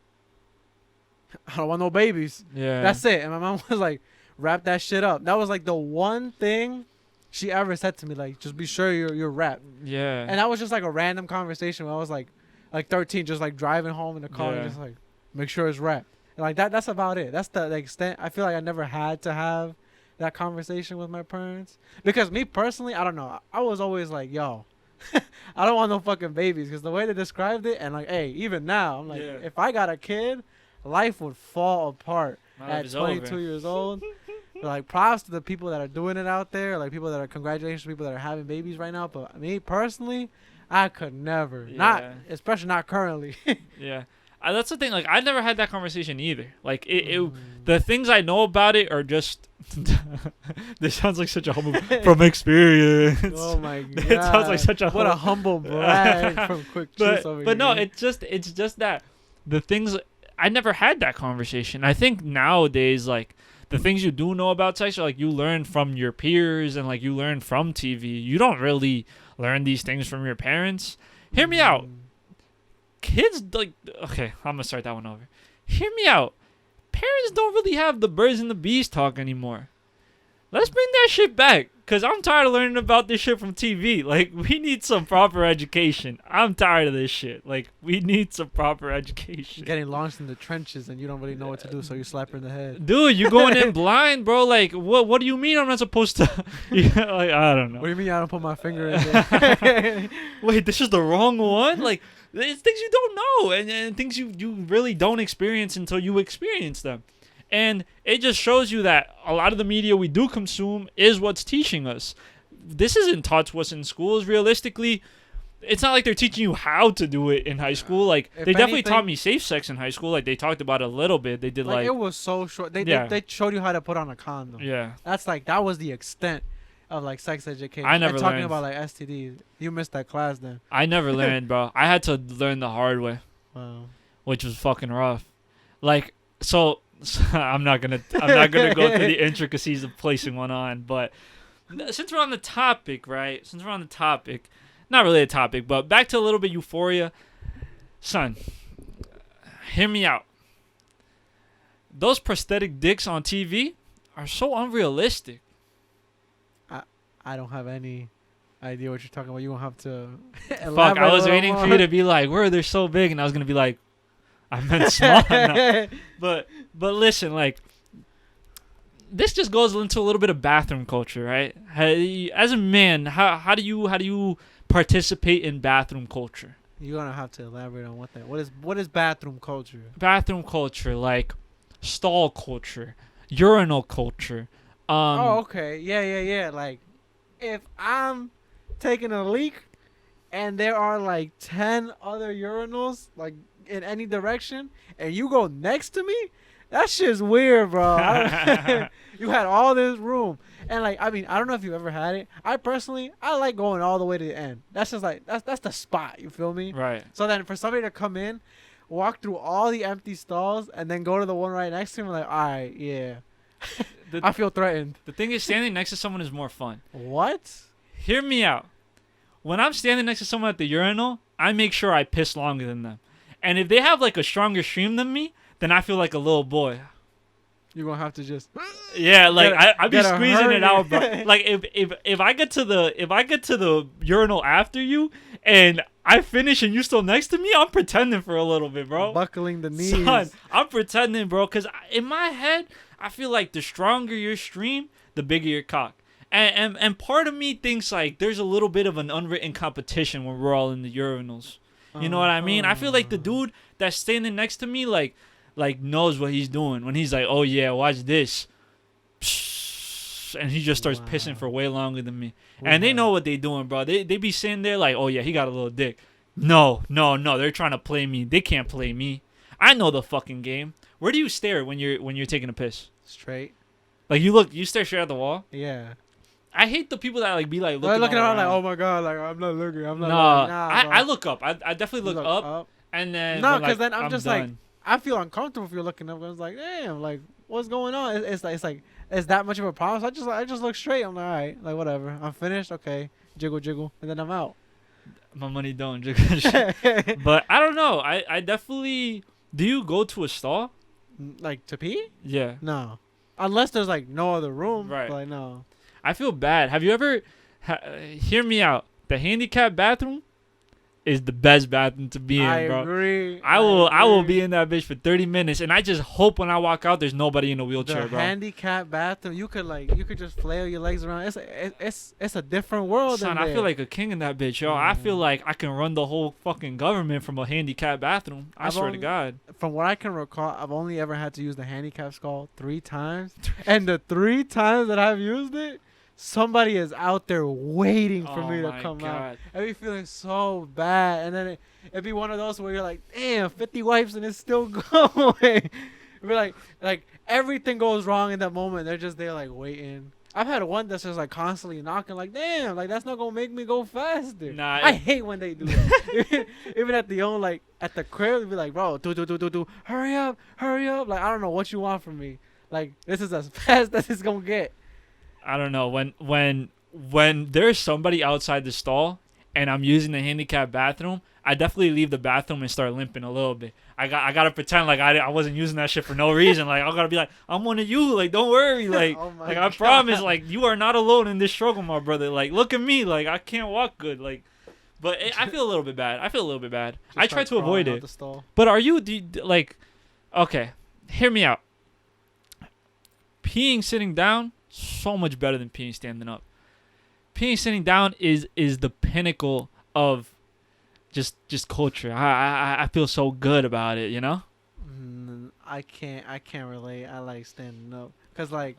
I don't want no babies. Yeah. That's it. And my mom was like, wrap that shit up. That was, like, the one thing she ever said to me, like, just be sure you're wrapped. Yeah. And that was just, like, a random conversation when I was like 13, just, like, driving home in the car and just, like, make sure it's wrapped. And, like, that's about it. That's the extent. I feel like I never had to have that conversation with my parents, because me personally, I don't know, I was always like, yo, I don't want no fucking babies, because the way they described it, and, like, hey, even now, I'm like, if I got a kid, life would fall apart at 22 years old. But, like, props to the people that are doing it out there, like, people that are, congratulations to people that are having babies right now. But me personally, I could never, not, especially not currently. That's the thing. Like, I never had that conversation either. Like, the things I know about it are just. This sounds like such a humble from experience. Oh my god! It sounds like such a what a humble brag from Quick Juice over here. But no, it's just that the things I never had that conversation. I think nowadays, like, the things you do know about sex are, like, you learn from your peers and, like, you learn from TV. You don't really learn these things from your parents. Hear me out. Kids, like, okay, I'm gonna start that one over. Hear me out. Parents don't really have the birds and the bees talk anymore. Let's bring that shit back. Because I'm tired of learning about this shit from TV. Like, we need some proper education. I'm tired of this shit. Like, we need some proper education. Getting launched in the trenches and you don't really know what to do, so you slap her in the head. Dude, you going in blind, bro. Like, what do you mean I'm not supposed to? Yeah, like, I don't know. What do you mean I don't put my finger in there? Wait, this is the wrong one? Like, it's things you don't know and things you really don't experience until you experience them. And it just shows you that a lot of the media we do consume is what's teaching us. This isn't taught to us in schools. Realistically, it's not like they're teaching you how to do it in high school. Like, they definitely taught me safe sex in high school. Like, they talked about it a little bit. They did like it was so short. They showed you how to put on a condom. Yeah. That was the extent of like sex education. I never and talking learned. about like STDs. You missed that class then. I never learned, bro. I had to learn the hard way. Wow. Which was fucking rough. Like, so I'm not gonna go through the intricacies of placing one on, but since we're on the topic, right? Not really a topic, but back to a little bit Euphoria. Son, hear me out. Those prosthetic dicks on TV are so unrealistic. I don't have any idea what you're talking about. You won't have to. Fuck, I was waiting for you to be like, "Where they're so big," and I was gonna be like, "I meant small." No. But listen, like, this just goes into a little bit of bathroom culture, right? As a man, how do you participate in bathroom culture? You're gonna have to elaborate on what is bathroom culture? Bathroom culture, like stall culture, urinal culture. Oh, okay, yeah. Like, if I'm taking a leak and there are like 10 other urinals like in any direction and you go next to me, that shit's weird, bro. You had all this room and like, I mean, I don't know if you've ever had it. I like going all the way to the end. That's just like that's the spot, you feel me? Right. So then for somebody to come in, walk through all the empty stalls and then go to the one right next to him, like, all right, yeah. I feel threatened. The thing is, standing next to someone is more fun. What? Hear me out. When I'm standing next to someone at the urinal, I make sure I piss longer than them. And if they have like a stronger stream than me, then I feel like a little boy. You're gonna have to just yeah, like I be squeezing it out, bro. hernia. Like if I get to the urinal after you and I finish and you still next to me, I'm pretending for a little bit, bro. Buckling the knees. Son, I'm pretending, bro, because in my head, I feel like the stronger your stream, the bigger your cock. And part of me thinks like there's a little bit of an unwritten competition when we're all in the urinals. You know what I mean? I feel like the dude that's standing next to me like knows what he's doing when he's like, oh yeah, watch this. And he just starts pissing for way longer than me. And they know what they doing, bro. They be sitting there like, oh yeah, he got a little dick. No. They're trying to play me. They can't play me. I know the fucking game. Where do you stare when you're taking a piss? Straight. Like you stare straight at the wall? Yeah. I hate the people that like be like looking around like, oh my god, like I'm not looking. I'm not. Nah, looking. I look up. I definitely look up. And then no, because then I'm just done. like, I feel uncomfortable if you're looking up. I was like, damn, like what's going on? It's like is that much of a problem? So I just look straight. I'm like, all right, like whatever. I'm finished. Okay, jiggle, and then I'm out. My money don't. But I don't know. I definitely. Do you go to a stall? Like to pee? Yeah. No, unless there's like no other room. Right. But like, no. I feel bad. Have you ever? Hear me out. The handicap bathroom is the best bathroom to be in, bro. I agree. I will be in that bitch for 30 minutes, and I just hope when I walk out, there's nobody in a wheelchair, the bro. Handicap bathroom, you could just flail your legs around. It's a different world. Son, I feel like a king in that bitch, yo. I feel like I can run the whole fucking government from a handicap bathroom. I swear to God. From what I can recall, I've only ever had to use the handicap stall 3 times, and the 3 times that I've used it, somebody is out there waiting for me to come out. I'd be feeling so bad. And then it'd be one of those where you're like, damn, 50 wipes and it's still going. It'd be like everything goes wrong in that moment. They're just there like waiting. I've had one that's just like constantly knocking like, damn, like that's not going to make me go faster. Nah, I hate when they do that. Even at at the crib, they'd be like, bro, do, hurry up. Like, I don't know what you want from me. Like, this is as fast as it's going to get. I don't know when there's somebody outside the stall and I'm using the handicap bathroom, I definitely leave the bathroom and start limping a little bit. I gotta pretend like I wasn't using that shit for no reason. Like I gotta be like, I'm one of you. Like don't worry. Like Oh my like I God. promise. Like you are not alone in this struggle, my brother. Like look at me. Like I can't walk good. Like, but I feel a little bit bad. Just I try start to avoid crawling out it. the stall. But are you like, okay? Hear me out. Peeing sitting down so much better than peeing standing up. Peeing sitting down is the pinnacle of just culture. I feel so good about it, you know? I can't relate. I like standing up, cause like,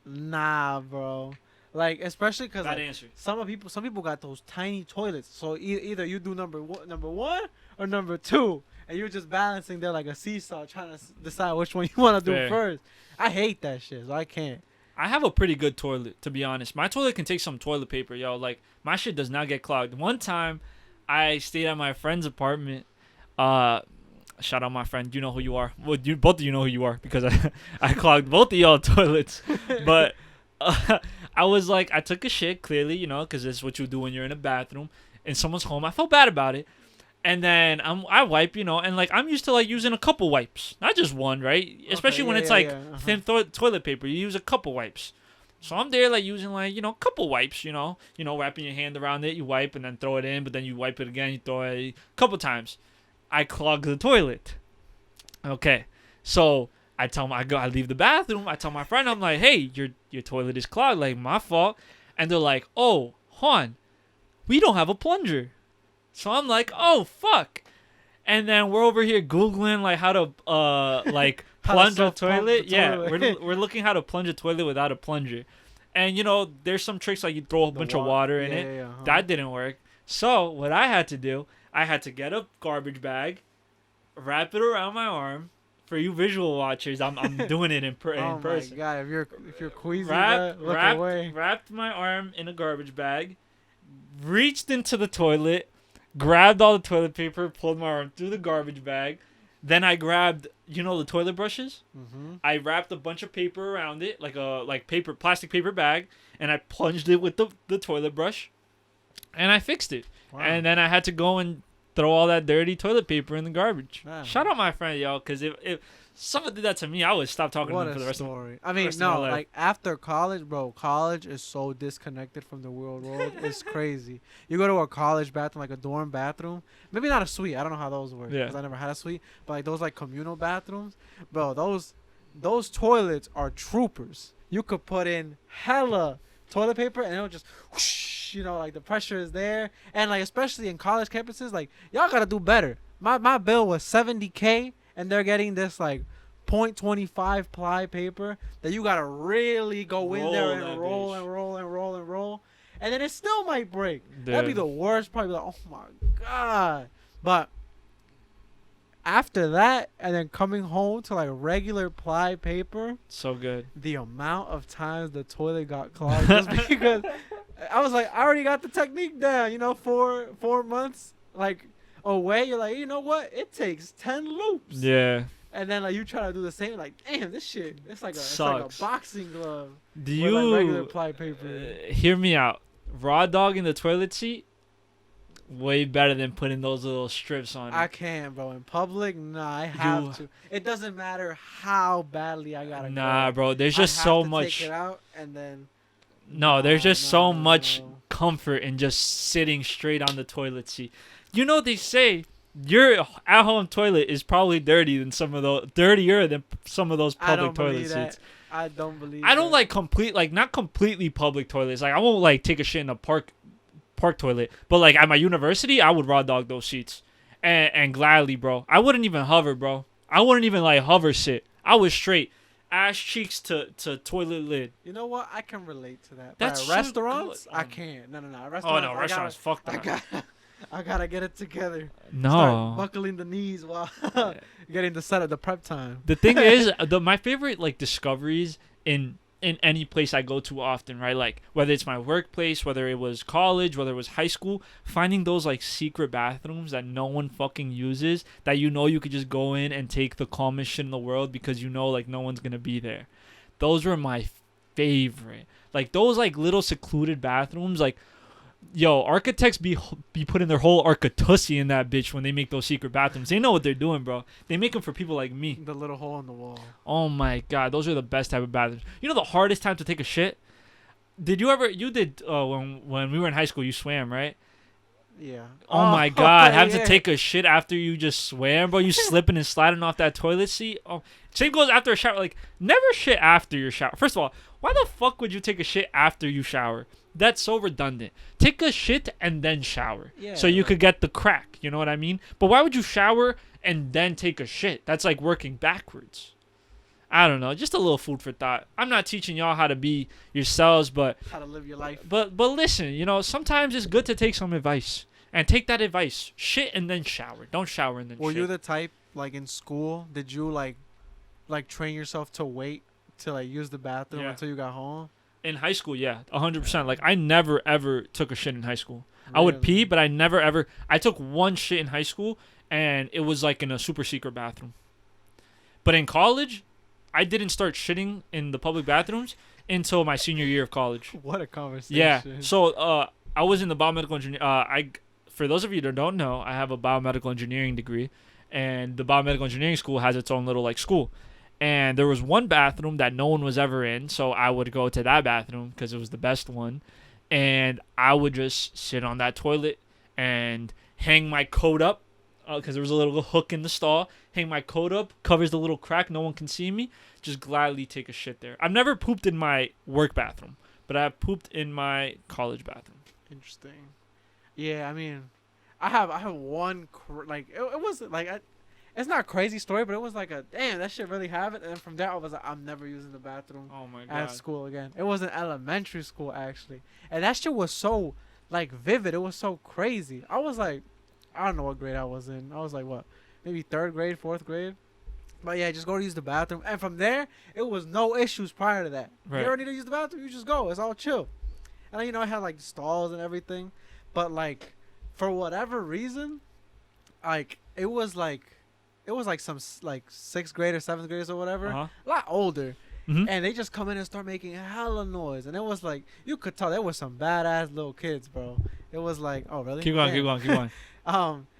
nah, bro. Like especially cause Bad like, answer. some people got those tiny toilets. So either you do number one or number two, and you're just balancing there like a seesaw, trying to decide which one you want to do Fair. first. I hate that shit, so I can't. I have a pretty good toilet, to be honest. My toilet can take some toilet paper, yo. Like my shit does not get clogged. One time, I stayed at my friend's apartment. Shout out my friend. You know who you are. Well, both of you know who you are because I clogged both of y'all toilets. But I was like, I took a shit clearly, you know, because that's what you do when you're in a bathroom and someone's home. I felt bad about it. And then I wipe, you know, and like I'm used to like using a couple wipes, not just one, right? Especially when it's like thin toilet paper, you use a couple wipes. So I'm there like using like, you know, a couple wipes, you know, wrapping your hand around it, you wipe and then throw it in, but then you wipe it again, you throw it a couple times. I clog the toilet. Okay, so I tell him I leave the bathroom. I tell my friend, I'm like, hey, your toilet is clogged, like my fault. And they're like, oh, Juan, we don't have a plunger. So I'm like, oh fuck. And then we're over here googling like how to like plunge a toilet. Yeah, we're looking how to plunge a toilet without a plunger. And you know, there's some tricks like you throw a bunch of water in it. That didn't work. So what I had to do, I had to get a garbage bag, wrap it around my arm. For you visual watchers, I'm doing it in person. Oh my God, if you're queasy, look away. Wrapped my arm in a garbage bag, reached into the toilet, grabbed all the toilet paper, pulled my arm through the garbage bag. Then I grabbed, you know, the toilet brushes. Mm-hmm. I wrapped a bunch of paper around it, like a plastic paper bag, and I plunged it with the toilet brush, and I fixed it. Wow. And then I had to go and throw all that dirty toilet paper in the garbage. Man. Shout out my friend, yo, because if someone did that to me, I would stop talking to them for the rest of my life. I mean, no, like after college, bro, college is so disconnected from the real world. It's crazy. You go to a college bathroom, like a dorm bathroom, maybe not a suite. I don't know how those work because I never had a suite. But like those like communal bathrooms, bro, those toilets are troopers. You could put in hella toilet paper and it'll just whoosh, you know, like the pressure is there. And like especially in college campuses, like y'all gotta do better. My bill was $70K and they're getting this like 0.25 ply paper that you gotta really go in there and roll and roll and roll and roll, and then it still might break. That'd be the worst. Probably like, oh my God. But after that, and then coming home to like regular ply paper, so good. The amount of times the toilet got clogged just because I was like, I already got the technique down. You know, 4 months like away, you're like, you know what? It takes 10 loops. Yeah. And then like you try to do the same, like, damn, this shit, it's like a boxing glove. Do you like regular ply paper? Hear me out. Raw dog in the toilet seat, way better than putting those little strips on it. I can't, bro. In public, nah, I have to. It doesn't matter how badly I gotta go. Nah, bro. There's just so much. Take it out and then. No, there's just so much comfort in just sitting straight on the toilet seat. You know, they say your at-home toilet is probably dirtier than some of those public toilet seats. I don't believe. I don't like not completely public toilets. Like I won't like take a shit in a park toilet, but like at my university, I would raw dog those seats, and gladly, bro. I wouldn't even hover, bro. I wouldn't even like hover sit. I was straight, ass cheeks to toilet lid. You know what? I can relate to that. That's but at restaurants, I can't. No. Restaurants. Oh no, restaurants. Fuck that. I gotta get it together. No. Start buckling the knees while getting the set of the prep time. The thing is, my favorite like discoveries in any place I go to often, right? Like whether it's my workplace, whether it was college, whether it was high school, finding those like secret bathrooms that no one fucking uses, that you know you could just go in and take the calmest shit in the world because you know like no one's gonna be there. Those were my favorite. Like those like little secluded bathrooms, like Yo, architects be putting their whole architussy in that bitch when they make those secret bathrooms. They know what they're doing, bro. They make them for people like me. The little hole in the wall. Oh my god, those are the best type of bathrooms. You know the hardest time to take a shit? Did you ever? You did when we were in high school. You swam, right? Yeah. Oh my god, having yeah. to take a shit after you just swam, bro. You slipping and sliding off that toilet seat. Oh, same goes after a shower. Like, never shit after your shower. First of all, why the fuck would you take a shit after you shower? That's so redundant. Take a shit and then shower. Yeah, so you could get the crack. You know what I mean? But why would you shower and then take a shit? That's like working backwards. I don't know. Just a little food for thought. I'm not teaching y'all how to be yourselves, but how to live your life. But listen, you know, sometimes it's good to take some advice. And take that advice. Shit and then shower. Don't shower and then Were shit. you the type, like, in school, did you, like train yourself to wait to, like, use the bathroom until you got home? In high school, yeah. 100%. Like, I never, ever took a shit in high school. Really? I would pee, but I never, ever... I took one shit in high school, and it was, like, in a super secret bathroom. But in college, I didn't start shitting in the public bathrooms until my senior year of college. What a conversation. Yeah. So, I was in the biomedical engineering... For those of you that don't know, I have a biomedical engineering degree, and the biomedical engineering school has its own little like school. And there was one bathroom that no one was ever in, so I would go to that bathroom because it was the best one, and I would just sit on that toilet and hang my coat up because there was a little hook in the stall. Hang my coat up, covers the little crack, no one can see me. Just gladly take a shit there. I've never pooped in my work bathroom, but I've pooped in my college bathroom. Interesting. Yeah, I mean, I have one it wasn't like it's not a crazy story, but it was like a damn that shit really happened. And then from there I was like, I'm never using the bathroom at school again. It was in elementary school actually, and that shit was so like vivid. It was so crazy. I was like, I don't know what grade I was in. I was like what, maybe 3rd grade, 4th grade. But yeah, just go to use the bathroom, and from there it was no issues prior to that. Right. You ever need to use the bathroom, you just go. It's all chill. And you know I had like stalls and everything. But like, for whatever reason, like it was like some like 6th graders, 7th graders or whatever, a lot older, and they just come in and start making hella noise, and it was like you could tell there was some badass little kids, bro. It was like, oh really? Keep going.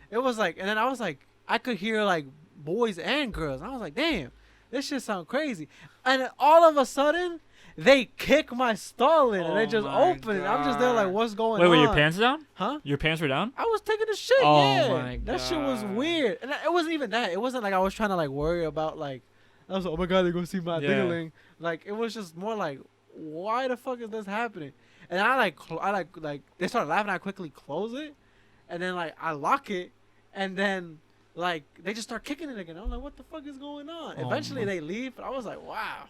It was like, and then I was like, I could hear like boys and girls, and I was like, damn, this shit sound crazy, and then all of a sudden. They kick my stall in and they just open it. I'm just there like, what's going on? Wait, were your pants down? Huh? Your pants were down? I was taking a shit, Oh my god. That shit was weird. And it wasn't even that. It wasn't like I was trying to like worry about like, I was like, oh my god, they're going to see my dingling. Like, it was just more like, why the fuck is this happening? And I like, they started laughing. I quickly close it. And then like, I lock it. And then like, they just start kicking it again. I was like, what the fuck is going on? Eventually they leave. But I was like, wow.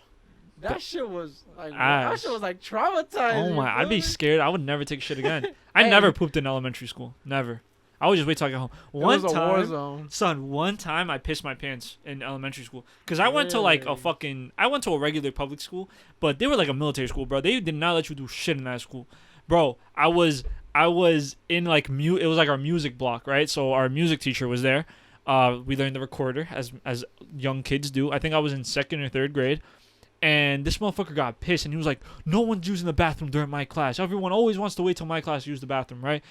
That shit was like traumatizing. Oh my! I'd be scared. I would never take shit again. I never pooped in elementary school. Never. I would just wait till I got home. One time, war zone. Son. One time I pissed my pants in elementary school because I went to like I went to a regular public school, but they were like a military school, bro. They did not let you do shit in that school, bro. I was in like it was like our music block, right? So our music teacher was there. We learned the recorder as young kids do. I think I was in 2nd or 3rd grade. And this motherfucker got pissed, and he was like, no one's using the bathroom during my class. Everyone always wants to wait till my class to use the bathroom, right?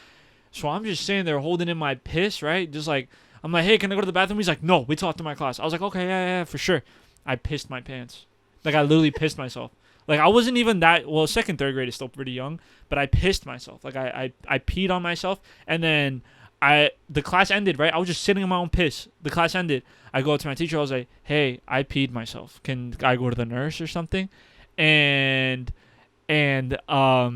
So I'm just sitting there holding in my piss, right? Just like, I'm like, hey, can I go to the bathroom? He's like, no, wait till after my class. I was like, okay, yeah, for sure. I pissed my pants. Like, I literally pissed myself. Like, I wasn't even that, well, 2nd, 3rd grade is still pretty young, but I pissed myself. Like, I peed on myself, and then the class ended, right? I was just sitting in my own piss. The class ended. I go up to my teacher. I was like, hey, I peed myself. Can I go to the nurse or something? And yeah,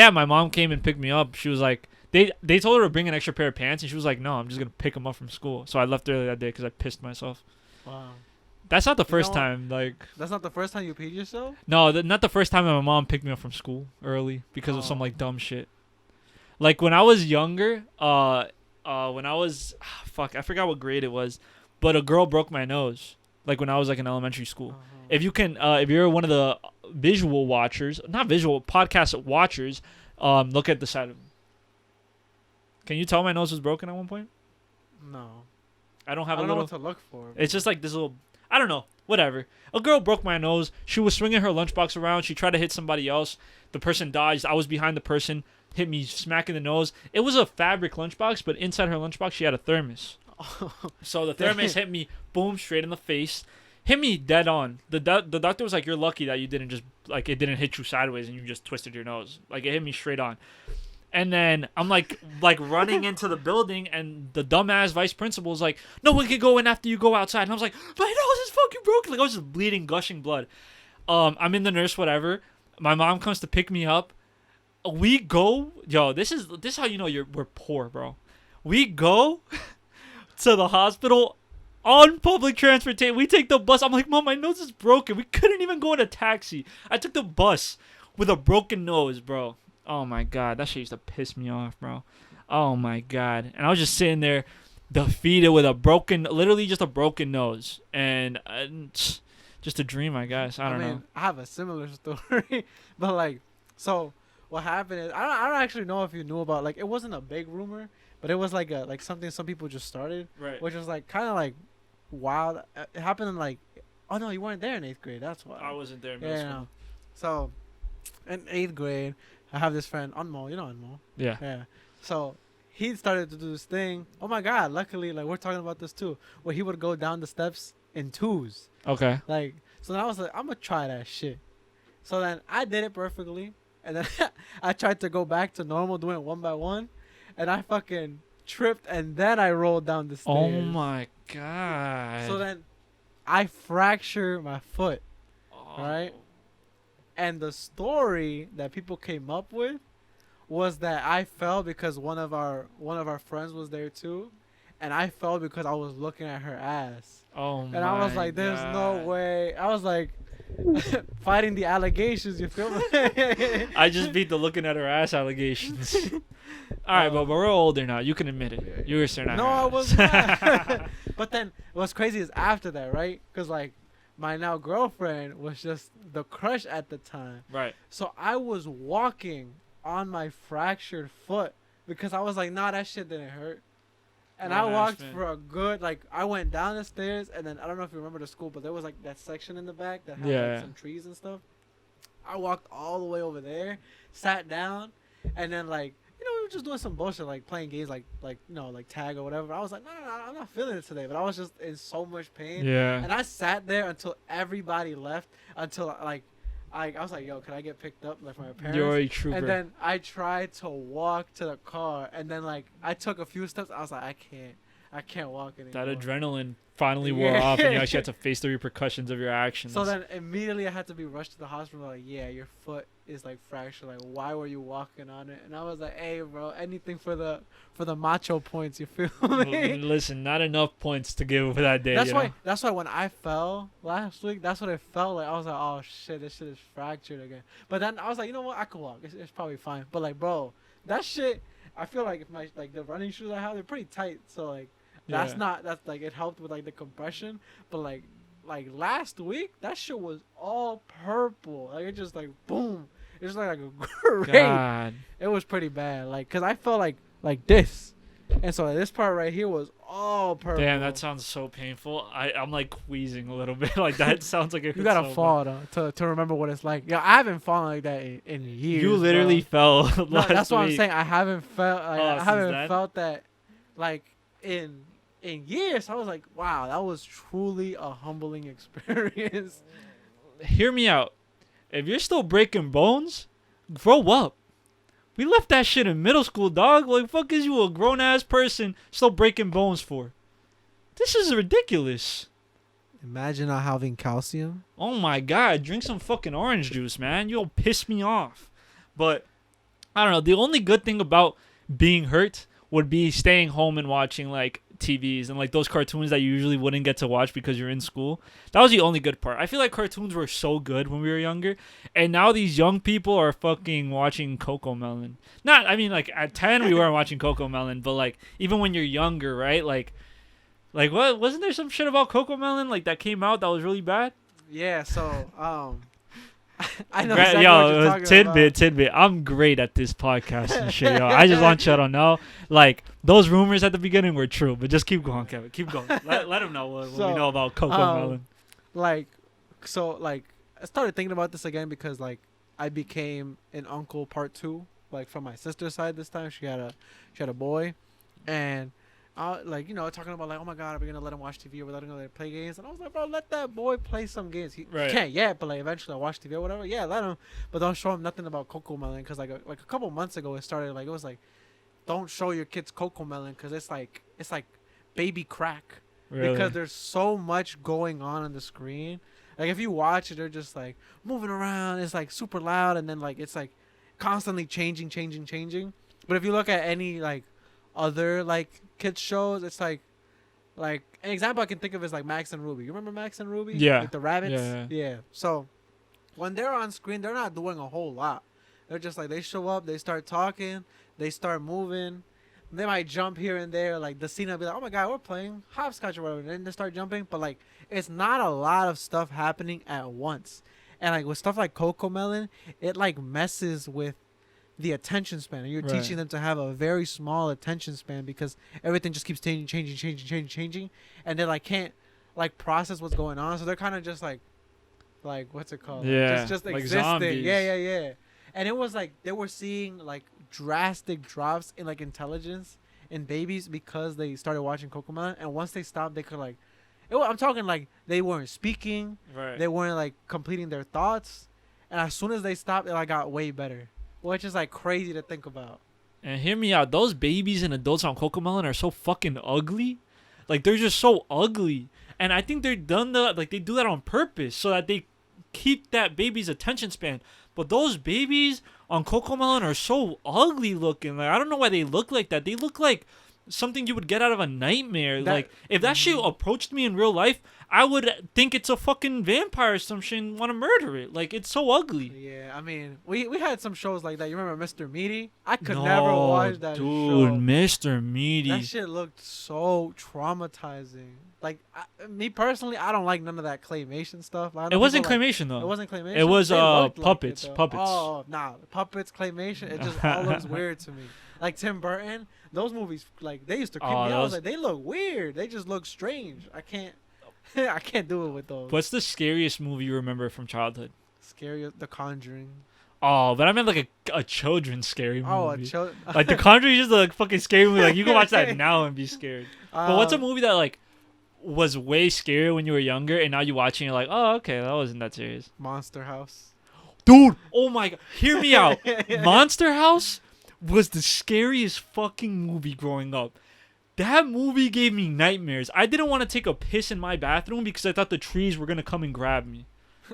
my mom came and picked me up. She was like, they told her to bring an extra pair of pants, and she was like, no, I'm just going to pick them up from school. So I left early that day because I pissed myself. Wow. That's not the first time. Like, that's not the first time you peed yourself? No, not the first time my mom picked me up from school early because of some like dumb shit. Like when I was younger, when I was I forgot what grade it was, but a girl broke my nose. Like when I was like in elementary school. If you can, if you're one of the visual watchers, not visual podcast watchers, look at the side of. Can you tell my nose was broken at one point? No. I don't know what to look for. It's just like this little. I don't know. Whatever. A girl broke my nose. She was swinging her lunchbox around. She tried to hit somebody else. The person dodged. I was behind the person. hit me smack in the nose. It was a fabric lunchbox, but inside her lunchbox she had a thermos. So the thermos hit me, boom, straight in the face. Hit me dead on. The doctor was like, "You're lucky that you didn't just like it didn't hit you sideways and you just twisted your nose. Like it hit me straight on." And then I'm like running into the building, and the dumbass vice principal is like, "No one can go in after you go outside." And I was like, "My nose is fucking broken." Like I was just bleeding, gushing blood. I'm in the nurse, whatever. My mom comes to pick me up. We go, yo. This is how you know we're poor, bro. We go to the hospital on public transportation. We take the bus. I'm like, "Mom, my nose is broken." We couldn't even go in a taxi. I took the bus with a broken nose, bro. Oh my god, that shit used to piss me off, bro. Oh my god. And I was just sitting there defeated with literally just a broken nose. And just a dream, I guess. I don't know. I have a similar story. But like, so what happened is, I don't actually know if you knew about, like, it wasn't a big rumor, but it was like something some people just started. Right. Which was like kind of like wild. It happened in like, oh no, you weren't there in 8th grade. That's why. I wasn't there in middle school. No. So in 8th grade, I have this friend, Unmo. You know Unmo? Yeah. Yeah. So he started to do this thing. Oh my god! Luckily, like we're talking about this too, where he would go down the steps in 2s. Okay. Like, so then I was like, I'm gonna try that shit. So then I did it perfectly, and then I tried to go back to normal, doing it 1 by 1, and I fucking tripped, and then I rolled down the stairs. Oh my god. So then I fractured my foot, Oh. right? And the story that people came up with was that I fell because one of our friends was there too, and I fell because I was looking at her ass. Oh my. And I was like, "There's no way." I was like, fighting the allegations. You feel me? I just beat the looking at her ass allegations. All right, but we're older now. You can admit it. You were staring at her No, I ass. was not. But then what's crazy is after that, right? Because like my now girlfriend was just the crush at the time. Right. So I was walking on my fractured foot because I was like, nah, that shit didn't hurt. And I walked for a good, like, I went down the stairs, and then I don't know if you remember the school, but there was like that section in the back that had like, some trees and stuff. I walked all the way over there, sat down, and then like, you know, we were just doing some bullshit, like playing games like you know, like tag or whatever. I was like, no, I'm not feeling it today. But I was just in so much pain. Yeah. And I sat there until everybody left, until like, I was like, yo, can I get picked up like from my parents? You're a trooper. And then I tried to walk to the car, and then like I took a few steps. I was like, I can't walk anymore. That adrenaline finally wore off, and you actually had to face the repercussions of your actions. So then immediately I had to be rushed to the hospital. Like, yeah, your foot is like fractured. Like, why were you walking on it? And I was like, hey, bro, anything for the macho points. You feel me? Listen, not enough points to give for that day. That's why when I fell last week, that's what it felt like. I was like, oh shit, this shit is fractured again. But then I was like, you know what? I can walk. It's probably fine. But like, bro, that shit. I feel like if my like the running shoes I have, they're pretty tight. So like. That's like it helped with like the compression, but like last week that shit was all purple. Like it just like boom. It was like a great. God. It was pretty bad. Like cause I felt like this, and so this part right here was all purple. Damn, that sounds so painful. I'm like wheezing a little bit. Like that sounds like it. You gotta so fall though to remember what it's like. Yeah, I haven't fallen like that in years. You literally fell. No, that's what I'm saying. I haven't felt. Like, Oh, I haven't then? felt that like in years. I was like, wow, that was truly a humbling experience. Hear me out. If you're still breaking bones, grow up. We left that shit in middle school, dog. Like, fuck is you a grown ass person still breaking bones for? This is ridiculous. Imagine not having calcium. Oh my god, drink some fucking orange juice, man. You'll piss me off. But I don't know. The only good thing about being hurt would be staying home and watching like TVs and like those cartoons that you usually wouldn't get to watch because you're in school. That was the only good part. I feel like cartoons were so good when we were younger, and now these young people are fucking watching Coco Melon. Not, I mean, like at 10 we weren't watching Coco Melon, but like even when you're younger, right? Like what wasn't there some shit about Coco Melon like that came out that was really bad? Yeah. So I know exactly what you're talking about. Tidbit. I'm great at this podcast and shit, yo. I just want you to know, like, those rumors at the beginning were true, but just keep going, Kevin. Keep going. Let them know what we know about Coco Melon. Like, I started thinking about this again because, like, I became an uncle part 2, like from my sister's side this time. She had a boy, and like talking about like, oh my god, are we gonna let him watch TV or we're letting him play games? And I was like, bro, let that boy play some games. He can't yet, but like eventually I'll watch TV or whatever. Yeah, let him, but don't show him nothing about Coco Melon because like a couple months ago it started like it was like, don't show your kids Coco Melon because it's like baby crack. Really? Because there's so much going on the screen. Like if you watch it, they're just like moving around. It's like super loud, and then like it's like constantly changing. But if you look at any like other like kids shows, it's like an example I can think of is like Max and Ruby. You remember Max and Ruby? Yeah. Like the rabbits. Yeah. So when they're on screen, they're not doing a whole lot. They're just like they show up, they start talking, they start moving. They might jump here and there, like the scene will be like, oh my god, we're playing hopscotch or whatever, and then they start jumping, but like it's not a lot of stuff happening at once. And like with stuff like Coco Melon, it like messes with the attention span, and you're teaching them to have a very small attention span because everything just keeps changing, and they like can't like process what's going on, so they're kind of just like what's it called? Yeah, just like existing. zombies. Yeah. And it was like they were seeing like drastic drops in like intelligence in babies because they started watching Coco Melon, and once they stopped, they could like, I'm talking like they weren't speaking, they weren't like completing their thoughts, and as soon as they stopped, it like got way better, which is like crazy to think about. And hear me out, those babies and adults on Coco Melon are so fucking ugly, like they're just so ugly, and I think they do that on purpose so that they keep that baby's attention span. But those babies on Coco Melon are so ugly looking. Like I don't know why they look like that. They look like something you would get out of a nightmare. Like if that shit approached me in real life, I would think it's a fucking vampire or some shit and want to murder it. Like it's so ugly. Yeah, I mean, we had some shows like that. You remember Mr. Meaty? I could never watch that show. Dude, Mr. Meaty. That shit looked so traumatizing. Like me personally, I don't like none of that claymation stuff. It wasn't claymation though. It wasn't claymation. It was puppets. Puppets. Oh nah, puppets, claymation. It just all looks weird to me. Like Tim Burton, those movies like they used to creep me out. I was like, they look weird. They just look strange. I can't do it with those. What's the scariest movie you remember from childhood? Scary, The Conjuring. Oh, but I meant like a children's scary movie. Oh, like The Conjuring is just a fucking scary movie. Like you can watch that now and be scared. But what's a movie that like was way scarier when you were younger, and now you watching it like, oh, okay, that wasn't that serious. Monster House. Dude, oh my god, hear me out. Monster House was the scariest fucking movie growing up. That movie gave me nightmares. I didn't want to take a piss in my bathroom because I thought the trees were gonna come and grab me.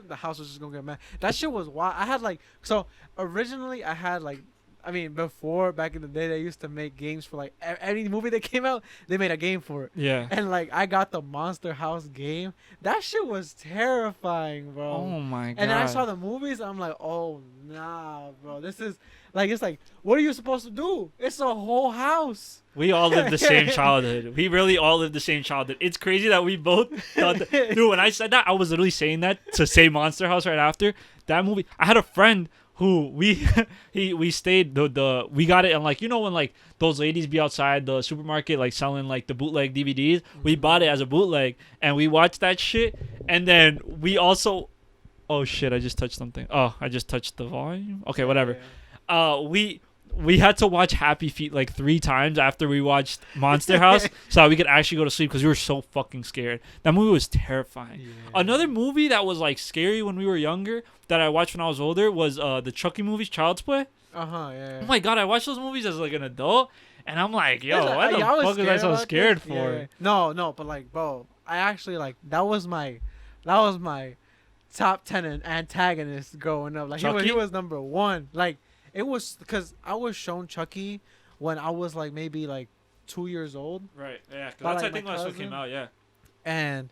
The house was just gonna get mad. That shit was wild. I had like, so originally I had like, I mean, before, back in the day, they used to make games for like any movie that came out, they made a game for it. Yeah. And like I got the Monster House game. That shit was terrifying, bro. Oh my god. And then I saw the movies, I'm like, oh nah, bro. This is like, it's like, what are you supposed to do? It's a whole house. We all lived the same childhood. We really all lived the same childhood. It's crazy that we both thought that. Dude, when I said that, I was literally saying that to say Monster House right after that movie. I had a friend who we stayed we got it, and like, you know when like those ladies be outside the supermarket like selling like the bootleg DVDs, we bought it as a bootleg and we watched that shit, and then we also, oh shit, I just touched something. Oh, I just touched the volume. Okay, whatever. We had to watch Happy Feet like 3 times after we watched Monster House so that we could actually go to sleep because we were so fucking scared. That movie was terrifying. Yeah. Another movie that was like scary when we were younger that I watched when I was older was the Chucky movies, Child's Play. Yeah. Oh my god, I watched those movies as like an adult, and I'm like, yo, what the fuck was I so scared for? Yeah. No, but like, bro, I actually like that was my top 10 antagonist growing up. Like he was number 1. Like. It was because I was shown Chucky when I was like maybe like 2 years old. Right. Yeah. That's like, I think when it came out. Yeah. And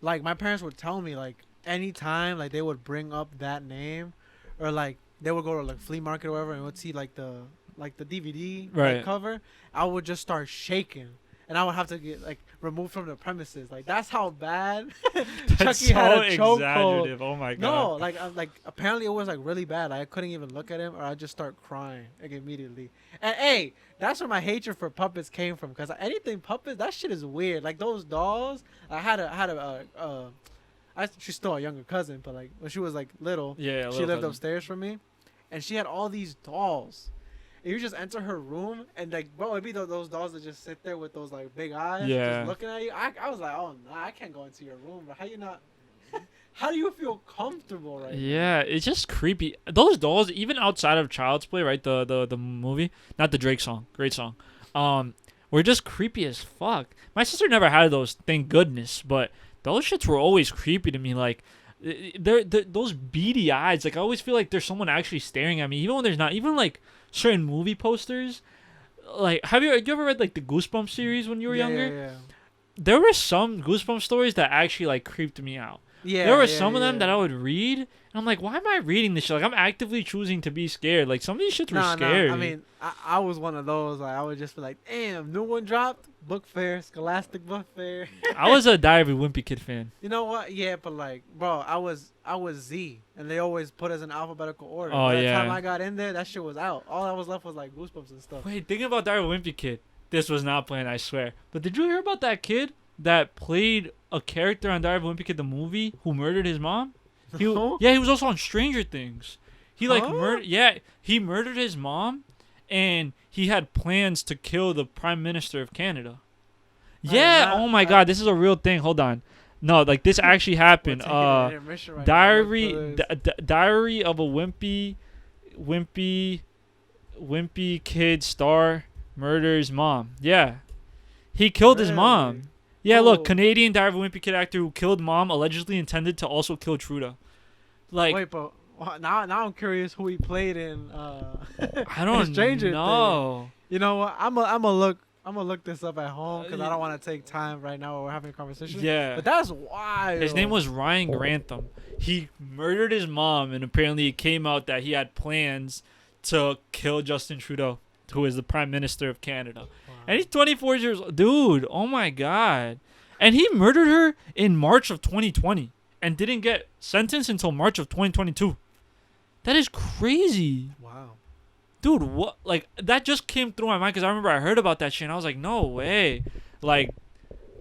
like my parents would tell me like anytime like they would bring up that name, or like they would go to like flea market or whatever and would see like the DVD like, cover, I would just start shaking. And I would have to get like removed from the premises. Like that's how bad Chucky had a chokehold. Oh my god. No, like apparently it was like really bad. Like, I couldn't even look at him, or I'd just start crying like immediately. And hey, that's where my hatred for puppets came from. Cause anything puppets, that shit is weird. Like those dolls. She's still a younger cousin, but like when she was like little, she lived upstairs from me, and she had all these dolls. And you just enter her room, and like, bro, it'd be those dolls that just sit there with those like big eyes, Yeah. just looking at you. I was like, oh no, I can't go into your room. But how you not? How do you feel comfortable right now? Yeah, it's just creepy. Those dolls, even outside of Child's Play, right? The movie, not the Drake song, great song. Were just creepy as fuck. My sister never had those, thank goodness. But those shits were always creepy to me. Like, they're those beady eyes. Like, I always feel like there's someone actually staring at me, even when there's not. Even like certain movie posters. Like, have you ever read like the Goosebumps series when you were younger? Yeah. There were some Goosebumps stories that actually like creeped me out. Yeah, There were some of them that I would read, and I'm like, why am I reading this shit? Like, I'm actively choosing to be scared. Like, some of these shits were scary. I mean, I was one of those. Like, I would just be like, damn, new one dropped. Book fair, Scholastic Book Fair. I was a Diary of a Wimpy Kid fan. You know what? Yeah, but like, bro, I was Z, and they always put us in alphabetical order. Oh, By the yeah. time I got in there, that shit was out. All that was left was like Goosebumps and stuff. Wait, thinking about Diary of a Wimpy Kid. This was not planned, I swear. But did you hear about that kid that played a character on Diary of a Wimpy Kid, the movie, who murdered his mom? No? Yeah, he was also on Stranger Things. He like Huh? he murdered his mom, and he had plans to kill the Prime Minister of Canada. Yeah, oh my God, this is a real thing. Hold on. No, like this actually happened. Diary of a Wimpy Kid star murders mom. Yeah. He killed his mom. Yeah, look, Canadian Diary of a Wimpy Kid actor who killed mom allegedly intended to also kill Trudeau. Like, wait, but now I'm curious who he played in. I don't Stranger know. Things. You know what? I'm gonna look this up at home because I don't want to take time right now while we're having a conversation. Yeah. But that's wild. His name was Ryan Grantham. He murdered his mom, and apparently it came out that he had plans to kill Justin Trudeau, who is the Prime Minister of Canada. Wow. And he's 24 years old. Dude, oh my God. And he murdered her in March of 2020 and didn't get sentenced until March of 2022. That is crazy. Wow. Dude, what? Like, that just came through my mind because I remember I heard about that shit and I was like, no way. Like,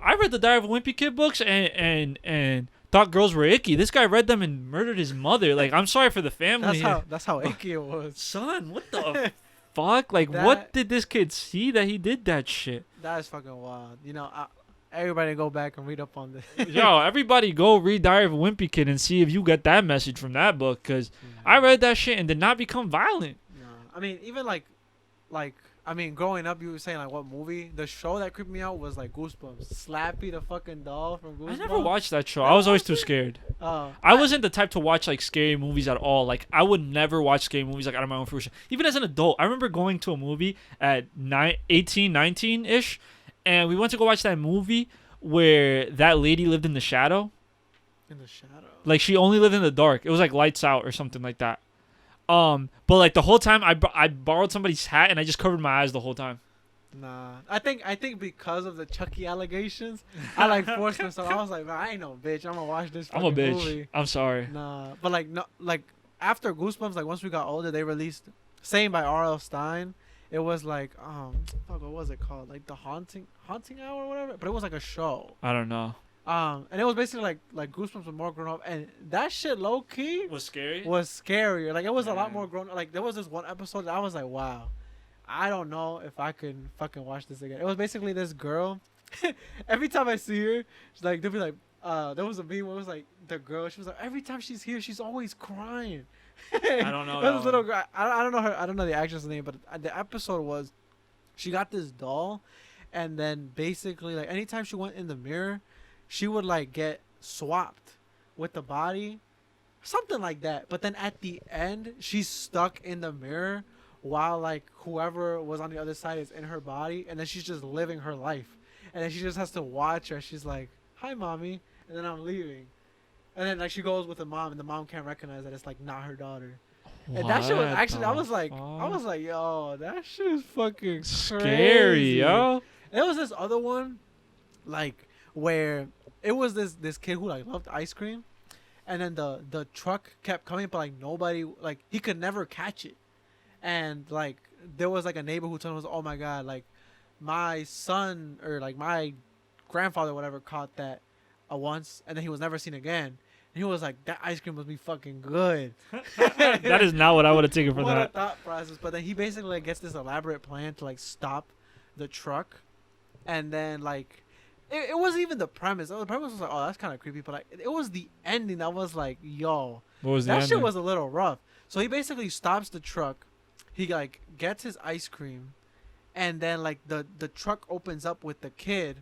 I read the Diary of a Wimpy Kid books and thought girls were icky. This guy read them and murdered his mother. Like, I'm sorry for the family. That's how icky it was. Son, what the fuck? Like, what did this kid see that he did that shit? That is fucking wild. You know, everybody go back and read up on this. Yo, everybody go read Diary of a Wimpy Kid and see if you get that message from that book. Because I read that shit and did not become violent. No. I mean, even growing up, you were saying like what movie? The show that creeped me out was like Goosebumps. Slappy the fucking doll from Goosebumps. I never watched that show. I was always too scared. I wasn't the type to watch like scary movies at all. Like I would never watch scary movies like out of my own fruition. Even as an adult, I remember going to a movie at 18, 19-ish, and we went to go watch that movie where that lady lived in the shadow. In the shadow. Like she only lived in the dark. It was like Lights Out or something like that. But like the whole time I borrowed somebody's hat and I just covered my eyes the whole time. Nah, I think because of the Chucky allegations, I like forced myself. I was like, man, I ain't no bitch. I'm gonna watch this. I'm a bitch. Movie. I'm sorry. Nah, but like after Goosebumps, like once we got older, they released Same by R.L. Stein. It was like fuck, what was it called? Like the haunting hour or whatever. But it was like a show. I don't know. And it was basically like Goosebumps with more grown up, and that shit low key Was scary? was scarier. Like it was a lot more grown. Like there was this one episode that I was like, wow, I don't know if I can fucking watch this again. It was basically this girl. Every time I see her, she's like, they'll be like, there was a meme where it was like the girl. She was like, every time she's here, she's always crying. I don't know. There was this little girl. I don't know her. I don't know the actress' name, but the episode was, she got this doll, and then basically like anytime she went in the mirror, she would like get swapped with the body, something like that. But then at the end, she's stuck in the mirror while like whoever was on the other side is in her body, and then she's just living her life, and then she just has to watch her. She's like, "Hi, mommy," and then I'm leaving, and then like she goes with the mom, and the mom can't recognize that it's like not her daughter. And that shit was actually, I was like, yo, that shit is fucking scary, crazy. yo. And there was this other one, like where it was this kid who like loved ice cream, and then the truck kept coming, but like nobody, like he could never catch it, and like there was like a neighbor who told us, oh my god, like my son or like my grandfather or whatever caught that once, and then he was never seen again. he was like, that ice cream must be fucking good. That is not what I would have taken from What a that. thought process. But then he basically like, gets this elaborate plan to like stop the truck, and then like it wasn't even the premise. The premise was like, oh, that's kind of creepy, but like it was the ending that was like, yo, What was that the shit ending? was a little rough. So he basically stops the truck. He like gets his ice cream, and then like the truck opens up with the kid.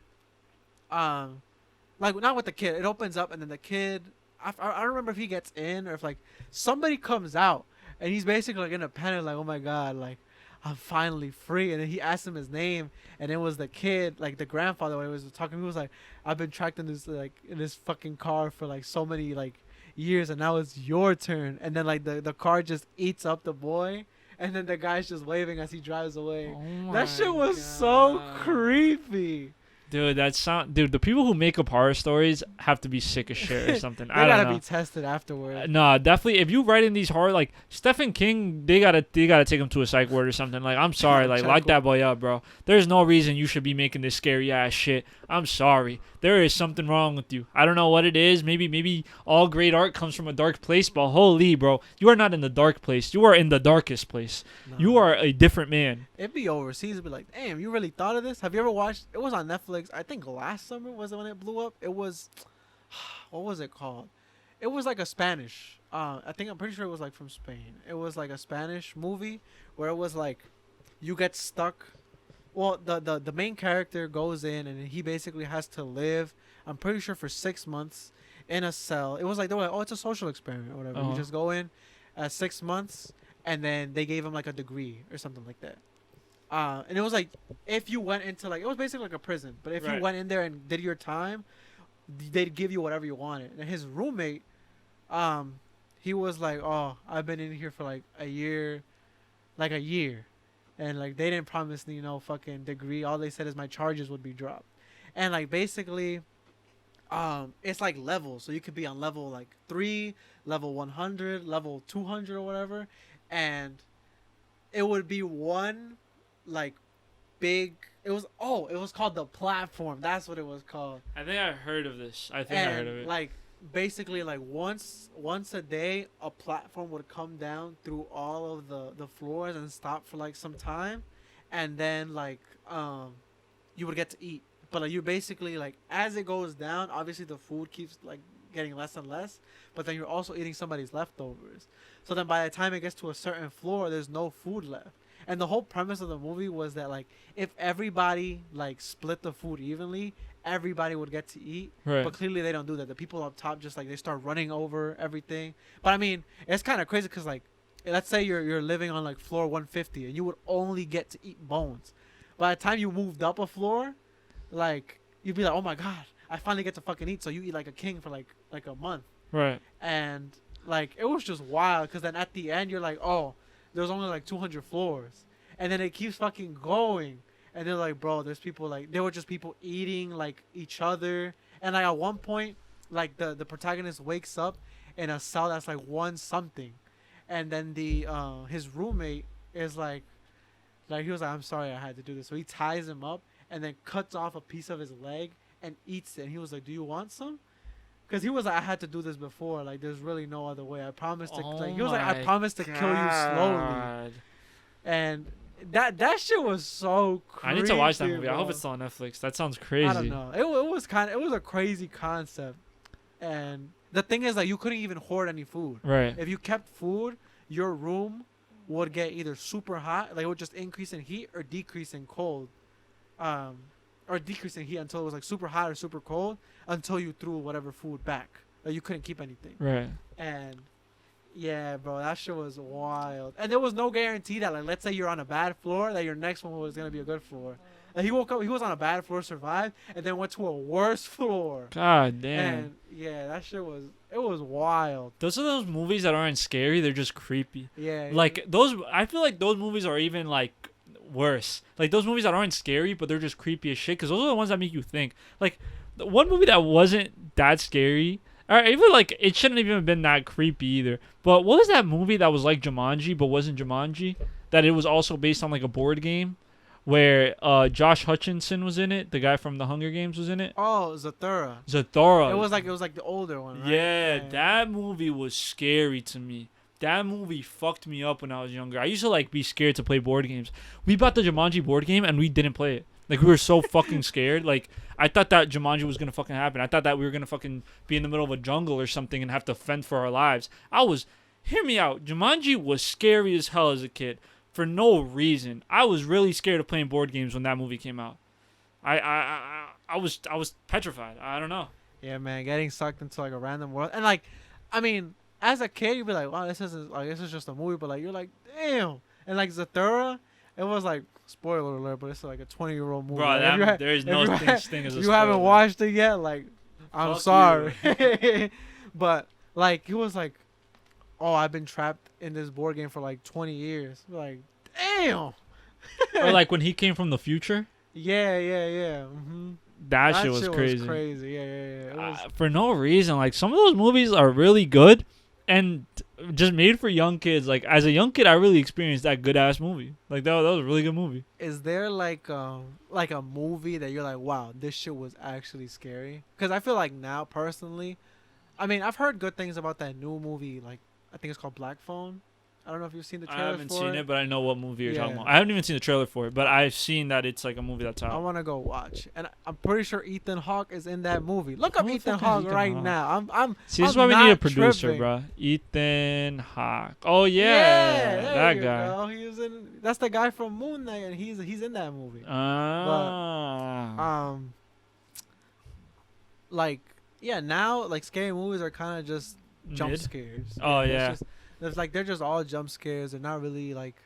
Like not with the kid. It opens up, and then the kid. I don't remember if he gets in or if like somebody comes out, and he's basically like in a panic, like, oh my god, like I'm finally free. And then he asked him his name, and it was the kid, like the grandfather. When he was talking, he was like, I've been tracked in this fucking car for like so many like years, and now it's your turn. And then like the car just eats up the boy, and then the guy's just waving as he drives away. Oh That shit my was so God. creepy. Dude, dude, the people who make up horror stories have to be sick as shit or something. They I don't gotta know. be tested afterwards. No, definitely. If you write in these horror, like Stephen King, they gotta take him to a psych ward or something. Like, I'm sorry, like Check lock that boy up, bro. There's no reason you should be making this scary ass shit. I'm sorry. There is something wrong with you. I don't know what it is. Maybe all great art comes from a dark place, but holy, bro, you are not in the dark place. You are in the darkest place. No. You are a different man. It'd be overseas. It'd be like, damn, you really thought of this? Have you ever watched? It was on Netflix. I think last summer was it when it blew up. It was, what was it called? It was like a Spanish. I'm pretty sure it was like from Spain. It was like a Spanish movie where it was like, you get stuck. Well, the main character goes in and he basically has to live. I'm pretty sure for 6 months in a cell. It was like they were like, oh, it's a social experiment or whatever. Uh-huh. You just go in, 6 months, and then they gave him like a degree or something like that. And it was like if you went into like it was basically like a prison, but if you Right. went in there and did your time, they'd give you whatever you wanted. And his roommate, he was like, "Oh, I've been in here for like a year, and like they didn't promise me no fucking degree. All they said is my charges would be dropped, and like basically, it's like levels. So you could be on level like 3, level 100, level 200 or whatever, and it would be one like big. It was called the platform. That's what it was called. I think I heard of this. I heard of it. Like basically like once a day a platform would come down through all of the floors and stop for like some time, and then like you would get to eat. But like you basically like as it goes down, obviously the food keeps like getting less and less, but then you're also eating somebody's leftovers. So then by the time it gets to a certain floor, there's no food left. And the whole premise of the movie was that like if everybody like split the food evenly, everybody would get to eat. Right. But clearly they don't do that. The people up top just like they start running over everything. But I mean, it's kind of crazy because like let's say you're living on like floor 150 and you would only get to eat bones. By the time you moved up a floor, like you'd be like, oh my god, I finally get to fucking eat. So you eat like a king for like a month. Right. And like it was just wild because then at the end you're like, oh, there's only like 200 floors, and then it keeps fucking going, and they're like, bro, there's people like there were just people eating like each other, and like at one point like the protagonist wakes up in a cell that's like one something, and then the his roommate is like he was like, I'm sorry I had to do this, so he ties him up and then cuts off a piece of his leg and eats it, and he was like, do you want some? Because he was like, I had to do this before. Like, there's really no other way. I promised to. Like, he was like, I promised to kill you slowly. And that shit was so crazy. I need to watch that movie. Bro. I hope it's still on Netflix. That sounds crazy. I don't know. It was a crazy concept. And the thing is, like, you couldn't even hoard any food. Right. If you kept food, your room would get either super hot, like it would just increase in heat, or decrease in cold. Or decrease in heat until it was like super hot or super cold until you threw whatever food back. Like you couldn't keep anything. Right. And yeah, bro, that shit was wild. And there was no guarantee that like let's say you're on a bad floor that your next one was gonna be a good floor. Like he woke up, he was on a bad floor, survived, and then went to a worse floor. God damn. And yeah, that shit was wild. Those are those movies that aren't scary. They're just creepy. Yeah. Like those, I feel like those movies are even like worse. Like those movies that aren't scary, but they're just creepy as shit. Because those are the ones that make you think. Like the one movie that wasn't that scary, or even like it shouldn't even have been that creepy either. But what was that movie that was like Jumanji but wasn't Jumanji? That it was also based on like a board game, where Josh Hutcherson was in it. The guy from The Hunger Games was in it. Oh, Zathura. Zathura. It was like the older one, right? Yeah, that movie was scary to me. That movie fucked me up when I was younger. I used to like be scared to play board games. We bought the Jumanji board game and we didn't play it. Like we were so fucking scared. Like I thought that Jumanji was gonna fucking happen. I thought that we were gonna fucking be in the middle of a jungle or something and have to fend for our lives. Hear me out. Jumanji was scary as hell as a kid for no reason. I was really scared of playing board games when that movie came out. I was petrified. I don't know. Yeah, man, getting sucked into like a random world, and like, I mean, as a kid, you'd be like, wow, this is just a movie, but like, you're like, damn, and like Zathura, it was like, spoiler alert, but it's like a 20-year-old movie. Bro, Like, there's no such thing as a you haven't spoiler. watched it yet, like, I'm Fuck sorry, but like, it was like, oh, I've been trapped in this board game for like 20 years, like, damn. Or like when he came from the future. Yeah. Mm-hmm. That shit was Was crazy. crazy. Yeah. It was, For no reason. Like some of those movies are really good and just made for young kids. Like as a young kid, I really experienced that good ass movie. Like that was a really good movie. is there like a movie that you're like, wow, this shit was actually scary? Because I feel like now, personally, I mean, I've heard good things about that new movie. Like I think it's called Black Phone. I don't know if you've seen the trailer. I haven't seen it, but I know what movie you're talking Yeah. about. I haven't even seen the trailer for it, but I've seen that it's like a movie that's I out. want to go watch, and I'm pretty sure Ethan Hawke is in that movie. Look up Who the Ethan fuck is Hawke Ethan right Hawke? now. I'm. See, this is I'm why we need a not producer, tripping. bro. Ethan Hawke. Oh yeah, there that you guy. go. He was in. That's the guy from Moon Knight, and he's in that movie. Ah. Like, yeah, now like scary movies are kind of just jump Mid? scares. Oh, it's yeah. there's like they're just all jump scares. They're not really like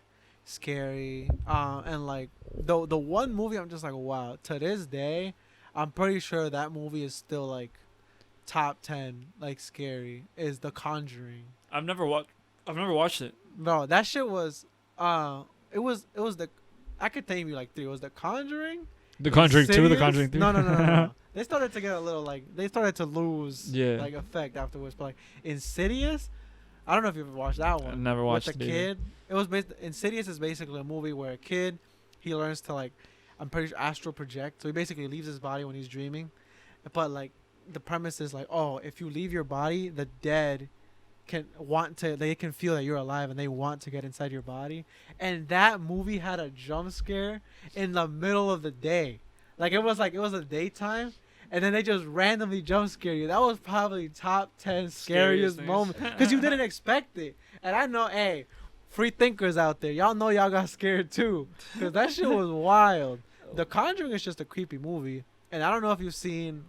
scary. And like the one movie I'm just like, wow. To this day, I'm pretty sure that movie is still like top 10 like scary. Is The Conjuring. I've never watched it. Bro, that shit was it was the I could name you like three. It was The Conjuring. The Conjuring 2, The Insidious? Conjuring 3. No. They started to get a little like they started to lose Yeah. like effect afterwards. But like Insidious, I don't know if you've ever watched that I one. never watched With the it. kid. It was Insidious is basically a movie where a kid he learns to like I'm pretty sure astral project. So he basically leaves his body when he's dreaming. But like the premise is like, oh, if you leave your body, the dead they can feel that you're alive and they want to get inside your body. And that movie had a jump scare in the middle of the day. Like it was a daytime and then they just randomly jump scare you. That was probably top 10 scariest moment because you didn't expect it. And I know, hey, free thinkers out there, y'all know y'all got scared too because that shit was wild. The Conjuring is just a creepy movie, and I don't know if you've seen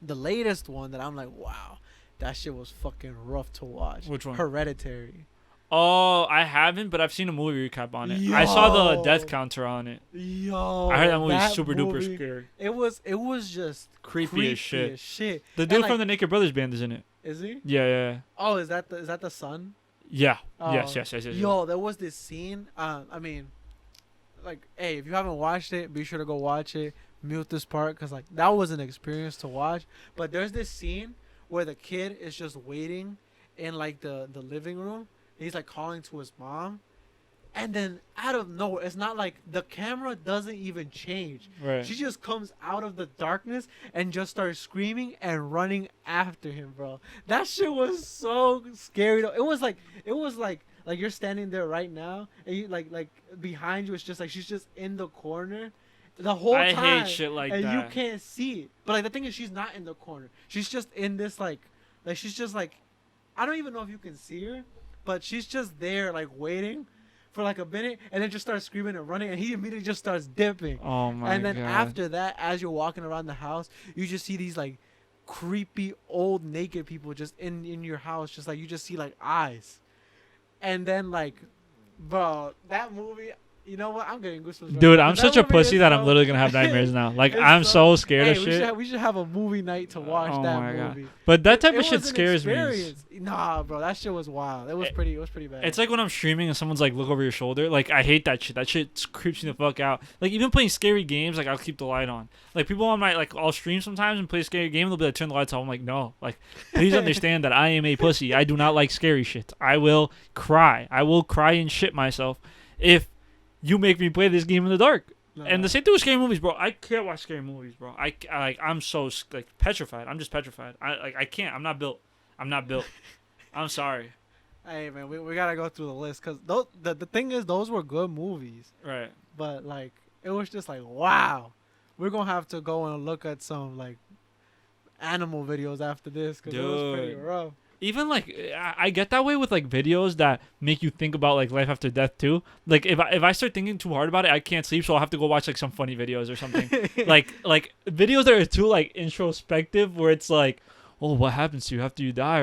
the latest one that I'm like, wow, that shit was fucking rough to watch. Which one? Hereditary. Oh, I haven't, but I've seen a movie recap on it. I saw the death counter on it. Yo, I heard that movie super duper movie, scary. It was just Creepy as shit. shit. The dude from the Naked Brothers band is in it. Is he? Yeah. Oh, is that the son? Yeah. Oh. Yes. Yo, there was this scene. I mean, like, hey, if you haven't watched it, be sure to go watch it. Mute this part because like that was an experience to watch. But there's this scene where the kid is just waiting in like the living room. He's like calling to his mom, and then out of nowhere, it's not like the camera doesn't even change. Right. She just comes out of the darkness and just starts screaming and running after him, bro. That shit was so scary. Though. It was like you're standing there right now, and you like behind you, it's just like she's just in the corner. The whole time. I hate shit like and that. you can't see it. But like the thing is, she's not in the corner. She's just in this like she's just like, I don't even know if you can see her, but she's just there like waiting for like a minute, and then just starts screaming and running, and he immediately just starts dipping. Oh my god. And then after that, as you're walking around the house, you just see these like creepy old naked people just in your house, just like you just see like eyes. And then like, bro, that movie. You know what? I'm getting goosebumps. Right Dude, now. I'm That such a movie pussy is that I'm so- literally gonna have nightmares now. Like It's I'm so scared of Hey, shit. we should have a movie night to watch Oh that my God. movie. But that type It of shit was an scares me. experience. Nah, bro, that shit was wild. It was pretty bad. It's like when I'm streaming and someone's like, look over your shoulder. Like, I hate that shit. That shit creeps me the fuck out. Like, even playing scary games, like, I'll keep the light on. Like, people on my, like, I'll stream sometimes and play a scary game, they'll be like, turn the lights off. I'm like, no. Like, please understand that I am a pussy. I do not like scary shit. I will cry. I will cry and shit myself if you make me play this game in the dark. Nah. And the same thing with scary movies, bro. I can't watch scary movies, bro. I'm so like petrified. I'm just petrified. I can't. I'm not built. I'm sorry. Hey man, we gotta go through the list because the thing is those were good movies. Right. But like it was just like wow, we're gonna have to go and look at some like animal videos after this because it was pretty rough. Even like I get that way with like videos that make you think about like life after death too. Like if I start thinking too hard about it, I can't sleep, so I'll have to go watch like some funny videos or something. like videos that are too like introspective, where it's like, oh, what happens to you after you die,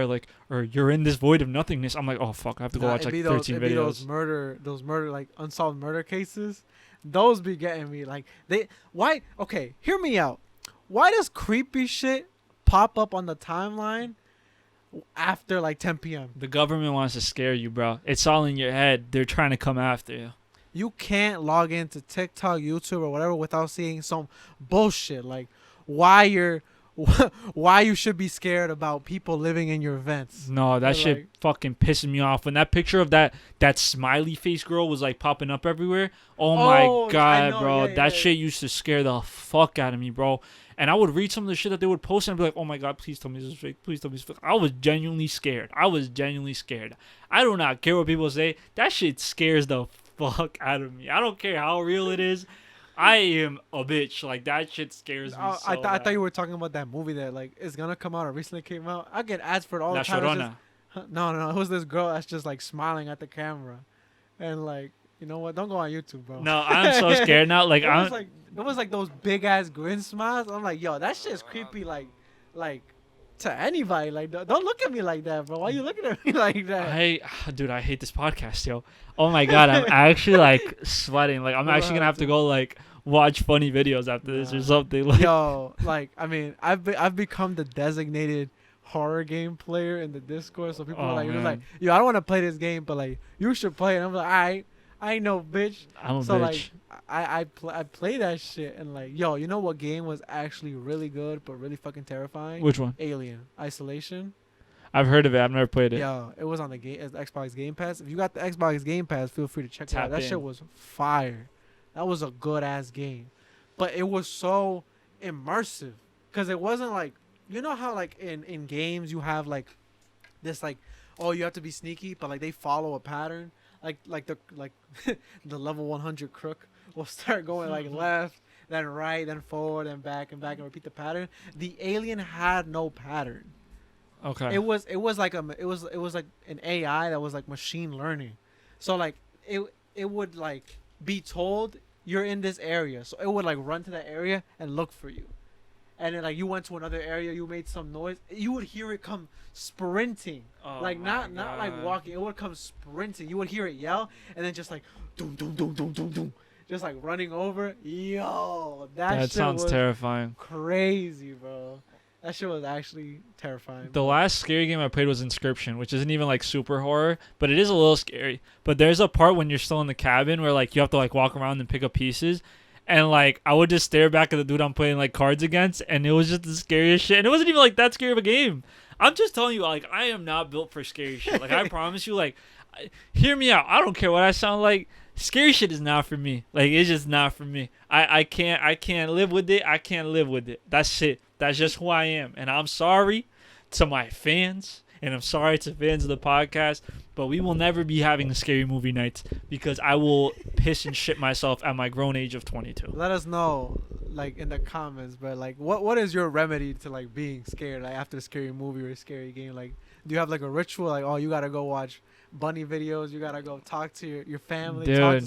or you're in this void of nothingness. I'm like, oh fuck, I have to go watch like 13 videos. Those murder like unsolved murder cases. Those be getting me. Like why? Okay, hear me out. Why does creepy shit pop up on the timeline after like 10 p.m.? The government wants to scare you, bro. It's all in your head. They're trying to come after you. You can't log into TikTok, YouTube, or whatever without seeing some bullshit like why you should be scared about people living in your vents. No, that shit like, fucking pissing me off. When that picture of that smiley face girl was like popping up everywhere. Oh my god, bro. That shit used to scare the fuck out of me, bro. And I would read some of the shit that they would post and I'd be like, oh my god, please tell me this is fake. Please tell me this is fake. I was genuinely scared. I do not care what people say. That shit scares the fuck out of me. I don't care how real it is. I am a bitch. Like, that shit scares me I thought you were talking about that movie that, like, is gonna come out or recently came out. I get ads for it all the time. No. It was this girl that's just, like, smiling at the camera. And, like, you know what? Don't go on YouTube, bro. No, I'm so scared now. Like, it was like those big-ass grin smiles. I'm like, yo, that shit's creepy, like, to anybody. Like, don't look at me like that, bro. Why you looking at me like that? Dude, I hate this podcast, yo. Oh my god, I'm actually like sweating. Like I'm actually gonna have to go like watch funny videos after this or something. Like, yo, like I mean, I've become the designated horror game player in the Discord. So people are like, yo, I don't want to play this game, but like you should play it. And I'm like, I ain't no bitch. I'm a bitch. Like I play that shit and like, yo, you know what game was actually really good but really fucking terrifying? Which one? Alien Isolation. I've heard of it. I've never played it. Yo, it was on the Xbox Game Pass. If you got the Xbox Game Pass, feel free to check it out. That shit was fire. That was a good ass game, but it was so immersive because it wasn't like, you know how like in games you have like this like, oh, you have to be sneaky, but like they follow a pattern. Like the level 100 crook will start going like left, then right, then forward, and back and repeat the pattern. The Alien had no pattern. Okay. It was like an AI that was like machine learning. So like it would like be told you're in this area. So it would like run to that area and look for you. And then like you went to another area, you made some noise, you would hear it come sprinting. Like not like walking, it would come sprinting. You would hear it yell and then just like doom doom doom doom doom doom. Just like running over. Yo, that shit sounds terrifying. Crazy, bro. That shit was actually terrifying. The last scary game I played was Inscription, which isn't even like super horror, but it is a little scary. But there's a part when you're still in the cabin where like you have to like walk around and pick up pieces. And like I would just stare back at the dude I'm playing like cards against, and it was just the scariest shit. And it wasn't even like that scary of a game. I'm just telling you, like, I am not built for scary shit. Like, I promise you, like, hear me out. I don't care what I sound like. Scary shit is not for me. Like, it's just not for me. I can't live with it. I can't live with it. That's it. That's just who I am. And I'm sorry to my fans, and I'm sorry to fans of the podcast, but we will never be having scary movie nights because I will piss and shit myself at my grown age of 22. Let us know, like, in the comments, but like, what is your remedy to like being scared, like after a scary movie or a scary game? Like, do you have like a ritual, like, oh, you gotta go watch bunny videos, you gotta go talk to your family,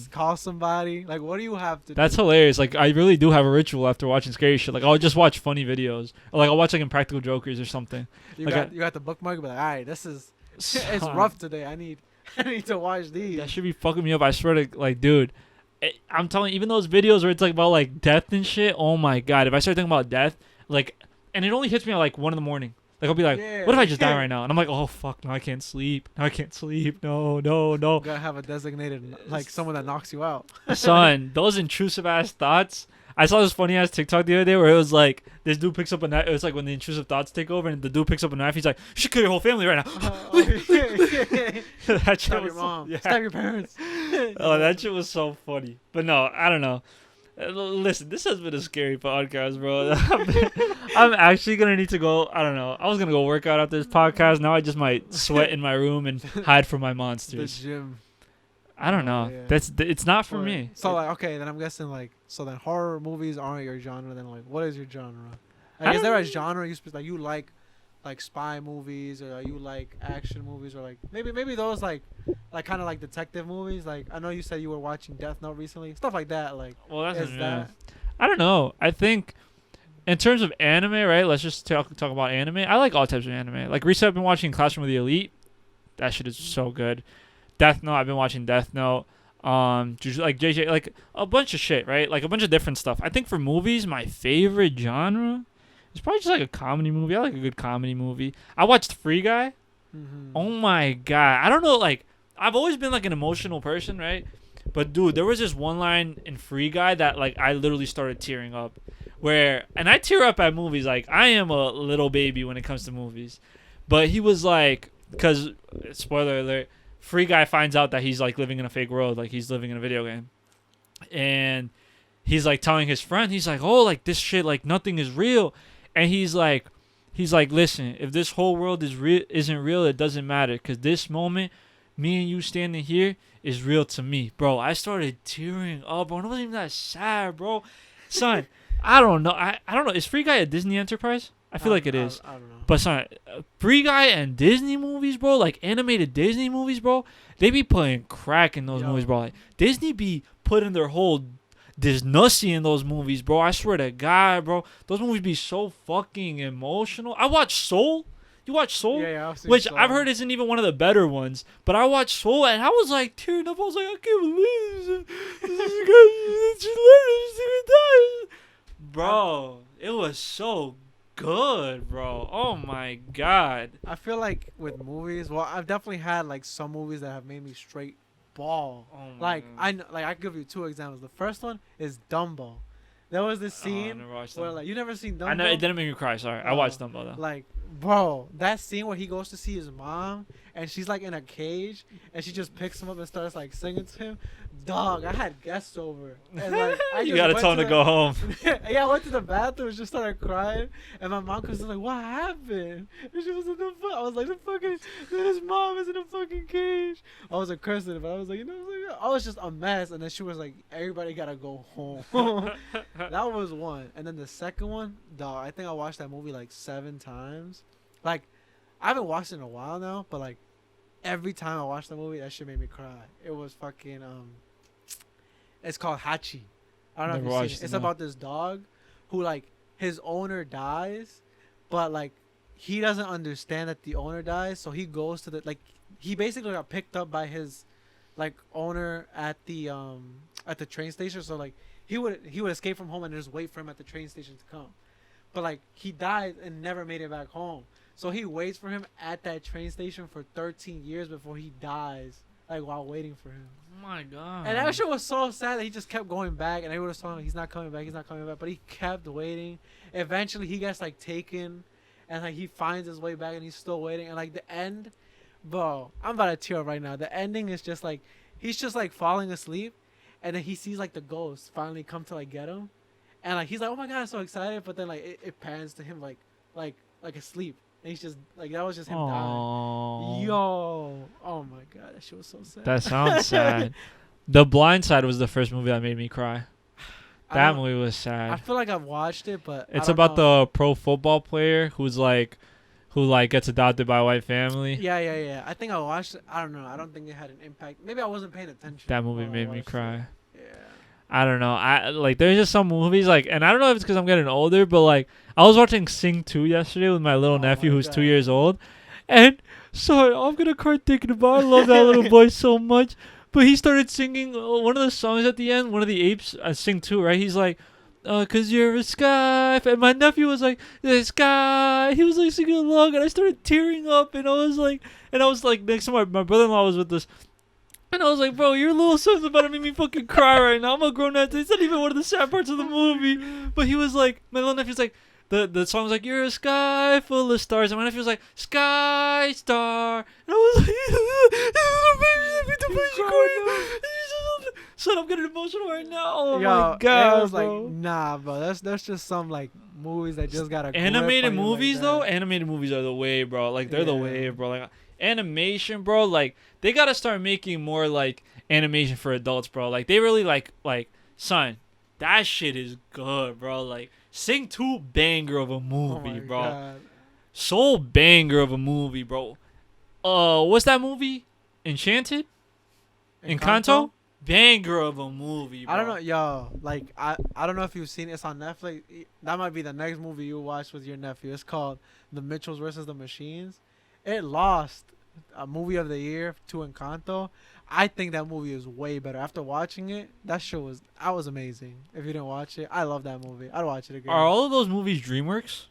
call somebody? Like, what do you have to do? That's hilarious. Like, I really do have a ritual after watching scary shit. Like, I'll just watch funny videos, or like I'll watch like Impractical Jokers or something. You got the bookmark, but like, all right, this is it's rough today. I need to watch these. That should be fucking me up. I swear to, like, dude, I'm telling you, even those videos where it's like about like death and shit, oh my god, if I start thinking about death, like, and it only hits me at like 1 a.m. Like, I'll be like, what if I just die right now? And I'm like, oh fuck, no, I can't sleep. No, You gotta have a designated, like, someone that knocks you out. Son, those intrusive ass thoughts, I saw this funny ass TikTok the other day where it was like this dude picks up a knife. It was like when the intrusive thoughts take over, and the dude picks up a knife. He's like, "You should kill your whole family right now." That shit Stab was your mom. yeah. Stab your parents. Oh, that shit was so funny. But no, I don't know. Listen, this has been a scary podcast, bro. I'm actually gonna need to go. I don't know. I was gonna go work out after this podcast. Now I just might sweat in my room and hide from my The monsters. gym. I don't know. Yeah. It's not for me. So like, okay, then I'm guessing like, so then horror movies aren't your genre. Then like, what is your genre? I Like, is there a don't- genre you like spy movies, or you like action movies, or like maybe those like kind of like detective movies? Like I know you said you were watching Death Note recently, stuff like that. Like, Well, that's is that I don't know. I think in terms of anime, right? Let's just talk about anime. I like all types of anime. Like recently, I've been watching Classroom of the Elite. That shit is so good. Death Note. I've been watching Death Note. Like JJ, like a bunch of shit, right? Like a bunch of different stuff. I think for movies, my favorite genre is probably just like a comedy movie. I like a good comedy movie. I watched Free Guy. Mhm. Oh my god. I don't know, like I've always been like an emotional person, right? But dude, there was this one line in Free Guy that like I literally started tearing up. And I tear up at movies. Like I am a little baby when it comes to movies. But he was like, cuz spoiler alert, Free Guy finds out that he's like living in a fake world, like he's living in a video game. And he's like telling his friend, he's like, "Oh, like this shit, like nothing is real." And he's like, "Listen, if this whole world isn't real, it doesn't matter, cuz this moment, me and you standing here is real to me." Bro, I started tearing up, bro. It wasn't even that sad, bro. Son, I don't know. I don't know. Is Free Guy a Disney enterprise? I feel like it is. I don't know. But son, Free Guy and Disney movies, bro, like animated Disney movies, bro, they be putting crack in those Yo. movies, bro. Like Disney be putting their whole Disnussy in those movies, bro. I swear to God, bro, those movies be so fucking emotional. I watched Soul. You watch Soul? Yeah, I've seen Which Soul. I've heard isn't even one of the better ones. But I watched Soul and I was like tearing up. I was like, I can't believe this. Bro, it was so good, bro. Oh my God. I feel like with movies, well, I've definitely had like some movies that have made me straight ball. Oh my God. I can give you two examples. The first one is Dumbo. There was this Oh, I scene never watched where Dumbo. like you never seen Dumbo. I know it didn't make me cry. Sorry, I watched Dumbo though. Like, bro, that scene where he goes to see his mom and she's like in a cage and she just picks him up and starts like singing to him. Dog, I had guests over. And like, I You just gotta went tell him to the- go home. Yeah, I went to the bathroom and just started crying. And my mom comes in like, "What happened?" And she was in the I was like, his mom is in a fucking cage. I wasn't cursing, but I was like, I was just a mess. And then she was like, "Everybody gotta go home." That was one. And then the second one, dog, I think I watched that movie like 7 times. Like, I haven't watched it in a while now, but like every time I watched the movie, that shit made me cry. It was fucking it's called Hachi. I don't know Never if you've watched seen it. it, It's no. about this dog who like his owner dies, but like he doesn't understand that the owner dies, so he goes to the like he basically got picked up by his like owner at the train station. So like he would escape from home and just wait for him at the train station to come. But like he died and never made it back home. So he waits for him at that train station for 13 years before he dies, like while waiting for him. Oh my God. And that shit was so sad that he just kept going back, and everyone was telling him he's not coming back, but he kept waiting. Eventually, he gets like taken, and like he finds his way back, and he's still waiting. And like the end, bro, I'm about to tear up right now. The ending is just like he's just like falling asleep, and then he sees like the ghost finally come to like get him, and like he's like, "Oh my God, I'm so excited!" But then like it pans to him like asleep, and he's just like that was just him dying. Aww. Yo, oh my God, that shit was so sad. That sounds sad. The Blind Side was the first movie that made me cry. I That don't- movie was I sad. feel like I've watched it, but It's about the pro football player who gets adopted by a white family. Yeah. I think I watched it. I don't know. I don't think it had an impact. Maybe I wasn't paying attention. That movie while I made me watched it. cry. Yeah. I don't know. I like there's just some movies like, and I don't know if it's because I'm getting older, but like I was watching Sing 2 yesterday with my little Oh nephew my who's 2 God. years old, and sorry, I'm gonna cry thinking about it. I love that little boy so much. But he started singing one of the songs at the end, one of the apes, Sing 2, right? He's like, "'Cause you're a sky," and my nephew was like, "The sky." He was like singing along, and I started tearing up, and I was like next to my brother-in-law was with us. And I was like, bro, your little son's about to make me fucking cry right now. I'm a grown ass. It's not even one of the sad parts of the movie. But he was like, my little nephew's like, the song was like, you're a sky full of stars. And my nephew was like, sky star. And I was like, son, I'm getting emotional right now. Oh my god, it was bro. like, nah, bro. That's just some like movies that just got a animated grip on you movies like though. that. Animated movies are the way, bro. Like they're the Yeah. way, bro. Like animation, bro. Like they gotta start making more like animation for adults, bro. Like they really like son, that shit is good, bro. Like Sing 2 banger of a Oh movie, my bro. God. Soul banger of a movie, bro. What's that movie? Enchanted? Encanto? Banger of a movie, bro. I don't know, yo. Like I don't know if you've seen it. It's on Netflix. That might be the next movie you watch with your nephew. It's called The Mitchells versus the Machines. It lost a movie of the year to Encanto. I think that movie is way better. After watching it, that show was amazing. If you didn't watch it, I love that movie. I'd watch it again. Are all of those movies DreamWorks?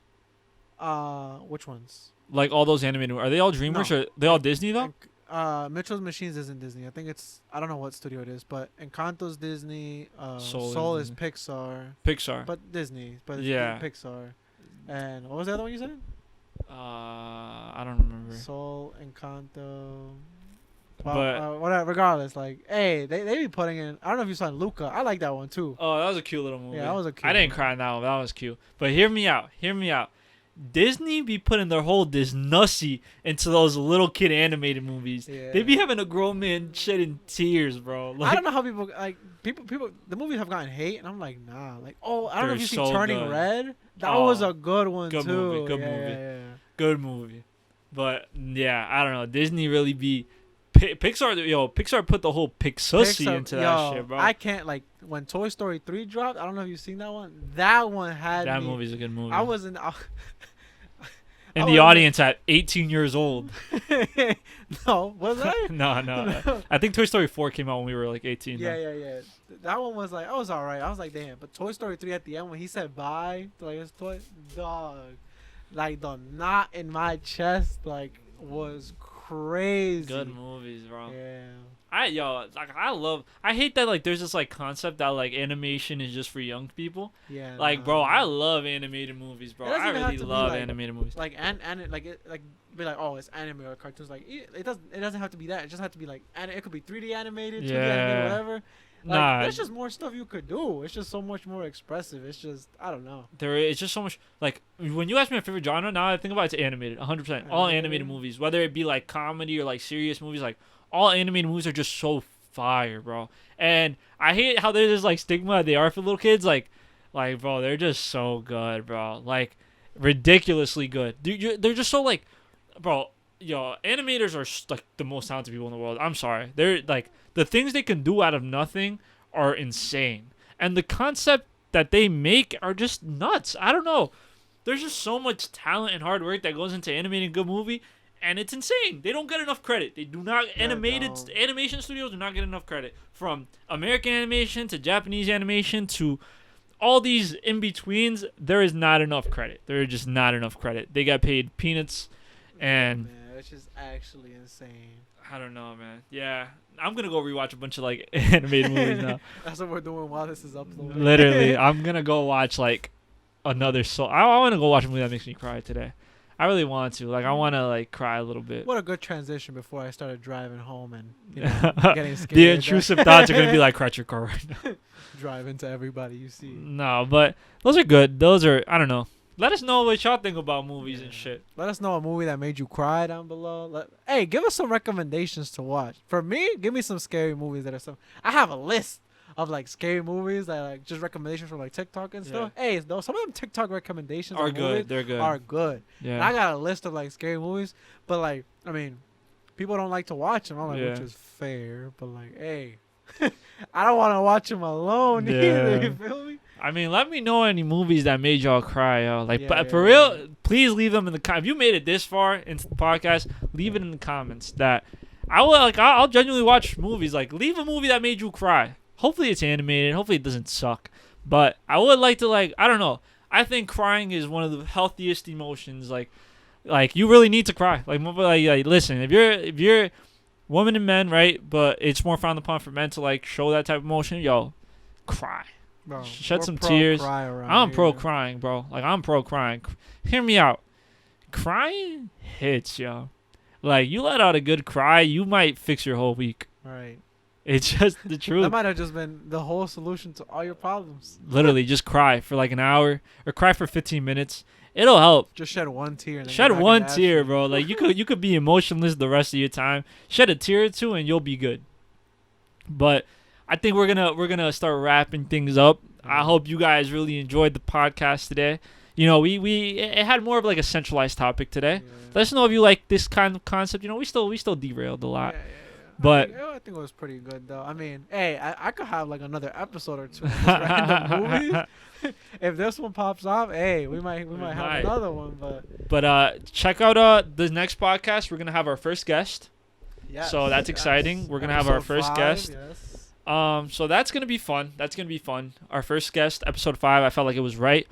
Which ones? Like all those animated, are they all DreamWorks No. or they all Disney though? Mitchell's Machines isn't Disney. I think I don't know what studio it is, but Encanto's Disney. Soul Soul is is Pixar, Pixar. but Disney. But it's Yeah. Pixar. And what was the other one you said? I don't remember. Soul, Encanto. But- Whatever. Regardless, like, hey, they be putting in. I don't know if you saw Luca. I like that one too. Oh, that was a cute little movie. Yeah, that was a cute I didn't one. cry in that one. But that was cute. But hear me out. Hear me out. Disney be putting their whole Disnussy into those little kid animated movies. Yeah. They be having a grown man shedding tears, bro. Like, I don't know how people like people. The movies have gotten hate, and I'm like, nah. Like, oh, I don't know They're if you see so Turning good. Red. That Oh, was a good one good too. movie, good Yeah, movie. yeah. good movie. But yeah, I don't know. Disney really be Pixar. Pixar put the whole Pixussy Pixar- into yo, that shit, bro. I can't like when Toy Story 3 dropped. I don't know if you've seen that one. That one had that me. movie's a good movie. I was in. in I the was- audience at 18 years old. No, was I? no. No. I think Toy Story 4 came out when we were like 18. Yeah, though. yeah. That one was like, I was alright. I was like, damn. But Toy Story 3 at the end when he said bye to like his toy, dog, like the knot in my chest like was crazy. Good movies, bro. Yeah. I hate that like there's this like concept that like animation is just for young people. Yeah. Like, bro, I love animated movies, bro. It doesn't I even have really to be, love like- animated movies. like and like it like be like, oh, it's anime or cartoons. Like it doesn't have to be that. It just have to be like, and it could be 3D animated, 2D Yeah. animated, whatever. Like, Nah. there's just more stuff you could do. It's just so much more expressive. It's just, I don't know. There is just so much. Like when you ask me my favorite genre, now I think about it's animated, 100%. All animated Animated? movies, whether it be like comedy or like serious movies, like all animated movies are just so fire, bro. And I hate how there's this like stigma they are for little kids. Like bro, they're just so good, bro. Like ridiculously good. They're just so like, bro. Animators are like the most talented people in the world. I'm sorry. They're like the things they can do out of nothing are insane. And the concept that they make are just nuts. I don't know. There's just so much talent and hard work that goes into animating a good movie, and it's insane. They don't get enough credit. They do not. don't. Animation studios do not get enough credit. From American animation to Japanese animation to all these in betweens, there is not enough credit. There is just not enough credit. They got paid peanuts, and Man, it's just actually insane. I don't know, man. Yeah, I'm gonna go rewatch a bunch of like animated movies now. That's what we're doing while this is uploaded. Literally, I'm gonna go watch like another soul. I want to go watch a movie that makes me cry today. I really want to. Like, I want to like cry a little bit. What a good transition before I started driving home and getting scared. The intrusive thoughts are gonna be like, crash your car right now. drive into everybody you see. No, but those are good. Those are, I don't know. Let us know what y'all think about movies and shit. Let us know a movie that made you cry down below. Hey, give us some recommendations to watch. For me, give me some scary movies that are some. I have a list of like scary movies that like just recommendations from like TikTok and stuff. Hey, though some of them TikTok recommendations Are of good. movies They're good. are good. And Yeah. I got a list of like scary movies, but like I mean, people don't like to watch them. I'm like, Yeah. which is fair, but like, hey, I don't want to watch them alone Yeah. either. You feel me? I mean, let me know any movies that made y'all cry, yo. Like, Yeah, but yeah, for yeah. real, please leave them in the comments. If you made it this far into the podcast, leave it in the comments. That I will like. I'll genuinely watch movies. Like, leave a movie that made you cry. Hopefully, it's animated. Hopefully, it doesn't suck. But I would like to like. I don't know. I think crying is one of the healthiest emotions. Like you really need to cry. Like listen, if you're women and men, right? But it's more frowned upon for men to like show that type of emotion. Yo, cry. Bro, Shed we're some pro tears. cry around I'm pro here. crying, bro. Like, I'm pro crying. Hear me out. Crying hits, yo. Like, you let out a good cry, you might fix your whole week. Right. It's just the That truth. might have just been the whole solution to all your problems. Literally, just cry for like an hour or cry for 15 minutes. It'll help. Just shed one tear. And then Shed go back one into tear, action. bro. Like, you could be emotionless the rest of your time. Shed a tear or two, and you'll be good. But I think we're gonna start wrapping things up. I hope you guys really enjoyed the podcast today. You know, it had more of like a centralized topic today. Yeah. Let us know if you like this kind of concept. You know, we still derailed a lot. Yeah. But I think it was pretty good though. I mean, hey, I could have like another episode or two on just random movies. If this one pops off, hey, we might have might. another one. But check out the next podcast. We're gonna have our first guest. yes, So that's exciting. We're gonna have our Episode first 5, guest. Yes. So that's gonna be fun. Our first guest, episode 5. I felt like it was right.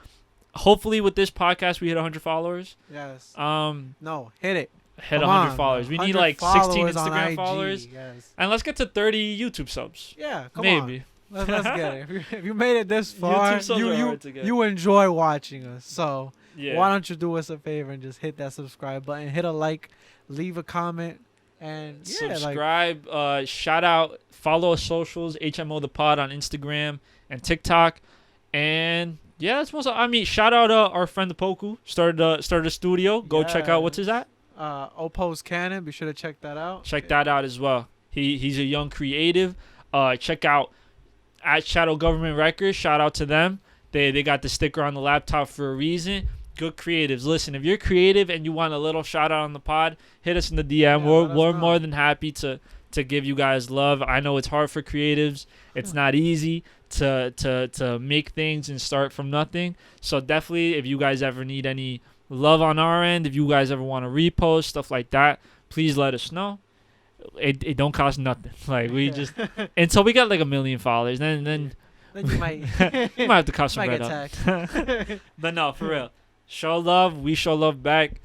Hopefully, with this podcast, we hit 100 followers. Yes. No, Hit it. hit Come 100 on, followers. We need 100 like 16 followers on Instagram IG, followers, Yes. and let's get to 30 YouTube subs. Yeah. Come Maybe. on. Let's get it. If you made it this far, YouTube subs are hard to get. you enjoy watching us. So Yeah. why don't you do us a favor and just hit that subscribe button, hit a like, leave a comment, and yeah, like Subscribe. Shout out. Follow us socials. HMO the Pod on Instagram and TikTok. And yeah, that's most. I mean, shout out our friend the Poku. Started a studio. Go check out what's his at. Oppo's Cannon. Be sure to check that out. Check that out as well. He's a young creative. Check out at Shadow Government Records. Shout out to them. They got the sticker on the laptop for a reason. Good creatives. Listen, if you're creative and you want a little shout out on the pod, hit us in the DM. Yeah, let us we're know. more than happy to give you guys love. I know it's hard for creatives. It's not easy to make things and start from nothing. So definitely, if you guys ever need any love on our end, if you guys ever want to repost stuff like that, please let us know. It don't cost nothing. Like, we just until we got like 1 million followers, then Then you might you might have to cost some might bread get up. taxed. But no, for real. Show love. We show love back.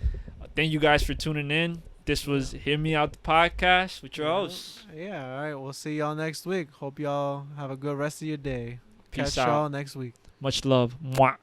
Thank you guys for tuning in. This was Hear Me Out the podcast with your host. Yeah, all right. We'll see y'all next week. Hope y'all have a good rest of your day. Peace Catch out. y'all next week. Much love. Mwah.